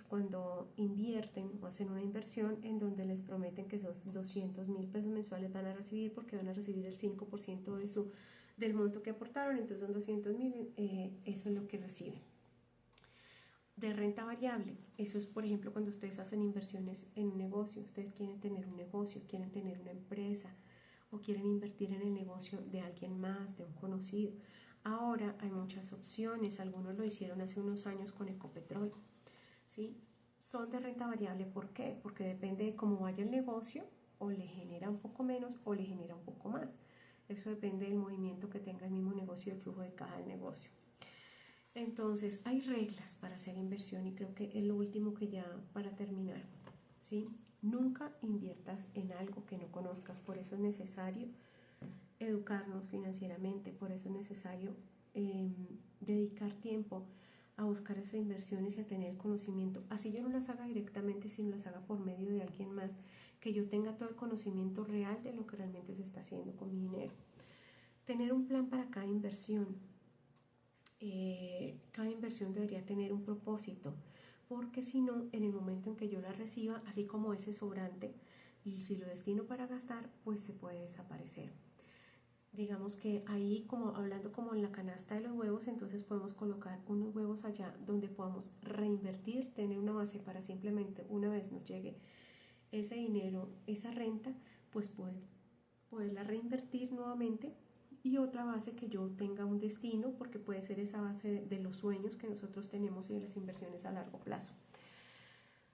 cuando invierten o hacen una inversión en donde les prometen que esos 200.000 pesos mensuales van a recibir, porque van a recibir el 5% del monto que aportaron, entonces son 200.000, eso es lo que reciben. de renta variable. Eso es, por ejemplo, cuando ustedes hacen inversiones en un negocio, ustedes quieren tener un negocio, quieren tener una empresa o quieren invertir en el negocio de alguien más, de un conocido. Ahora hay muchas opciones, algunos lo hicieron hace unos años con Ecopetrol, ¿sí? Son de renta variable, ¿por qué? Porque depende de cómo vaya el negocio, o le genera un poco menos o le genera un poco más. Eso depende del movimiento que tenga el mismo negocio y el flujo de caja del negocio. Entonces, hay reglas para hacer inversión y creo que es lo último que ya para terminar, ¿sí? Nunca inviertas en algo que no conozcas, por eso es necesario educarnos financieramente, por eso es necesario dedicar tiempo a buscar esas inversiones y a tener conocimiento. Así yo no las haga directamente, sino las haga por medio de alguien más, que yo tenga todo el conocimiento real de lo que realmente se está haciendo con mi dinero. Tener un plan para cada inversión. Cada inversión debería tener un propósito, porque si no, en el momento en que yo la reciba, así como ese sobrante, y si lo destino para gastar, pues se puede desaparecer. Digamos que ahí, como hablando como en la canasta de los huevos, entonces podemos colocar unos huevos allá donde podamos reinvertir, tener una base para simplemente una vez nos llegue ese dinero, esa renta, pues poderla reinvertir nuevamente, y otra base que yo tenga un destino, porque puede ser esa base de los sueños que nosotros tenemos y de las inversiones a largo plazo.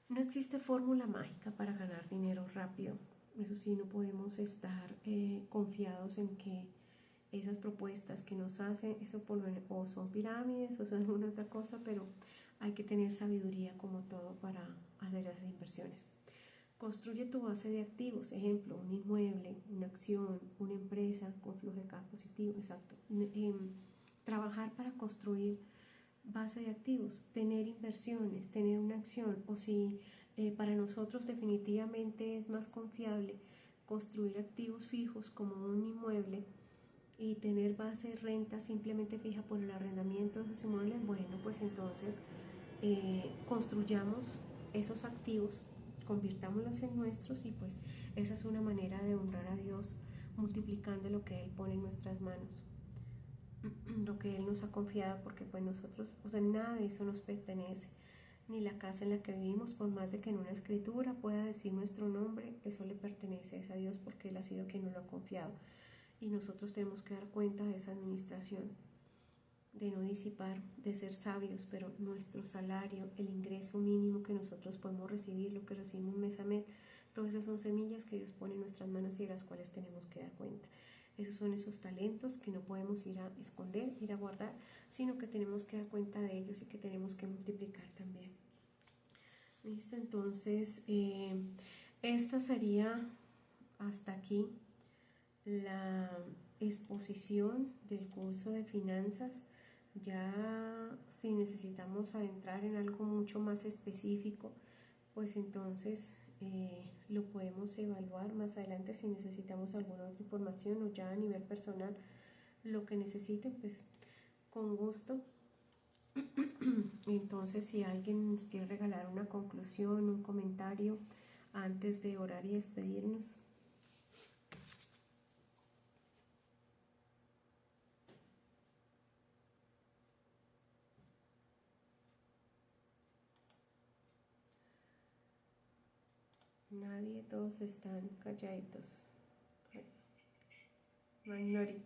No existe fórmula mágica para ganar dinero rápido. Eso sí, no podemos estar confiados en que esas propuestas que nos hacen, eso o son pirámides o son alguna otra cosa, pero hay que tener sabiduría como todo para hacer esas inversiones. Construye tu base de activos, ejemplo, un inmueble, una acción, una empresa con flujo de caja positivo, exacto. Trabajar para construir base de activos, tener inversiones, tener una acción, o si para nosotros definitivamente es más confiable construir activos fijos como un inmueble y tener base de renta simplemente fija por el arrendamiento de esos inmuebles, bueno, pues entonces construyamos esos activos, convirtámoslos en nuestros, y pues esa es una manera de honrar a Dios multiplicando lo que Él pone en nuestras manos, lo que Él nos ha confiado, porque pues nosotros, o sea, nada de eso nos pertenece, ni la casa en la que vivimos, por más de que en una escritura pueda decir nuestro nombre, eso le pertenece a Dios porque Él ha sido quien nos lo ha confiado, y nosotros tenemos que dar cuenta de esa administración, de no disipar, de ser sabios, pero nuestro salario, el ingreso mínimo que nosotros podemos recibir, lo que recibimos mes a mes, todas esas son semillas que Dios pone en nuestras manos y de las cuales tenemos que dar cuenta. Esos son esos talentos que no podemos ir a esconder, ir a guardar, sino que tenemos que dar cuenta de ellos y que tenemos que multiplicar también. ¿Listo? Entonces, esta sería hasta aquí la exposición del curso de finanzas. Ya si necesitamos adentrar en algo mucho más específico, pues entonces lo podemos evaluar más adelante si necesitamos alguna otra información, o ya a nivel personal lo que necesiten, pues con gusto. Entonces, si alguien nos quiere regalar una conclusión, un comentario antes de orar y despedirnos. Nadie, todos están calladitos. Magnori.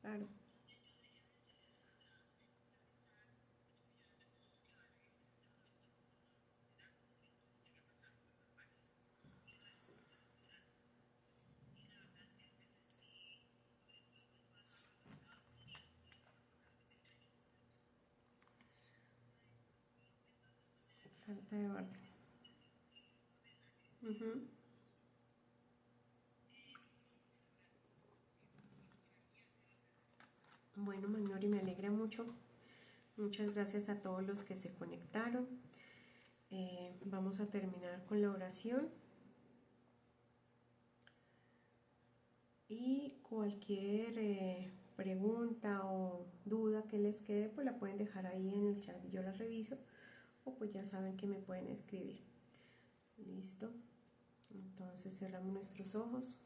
Claro. Falta de orden. Bueno, Magnori, me alegra mucho. Muchas gracias a todos los que se conectaron. Vamos a terminar con la oración. Y cualquier pregunta o duda que les quede, pues la pueden dejar ahí en el chat y yo la reviso. O pues ya saben que me pueden escribir. Listo. Entonces cerramos nuestros ojos.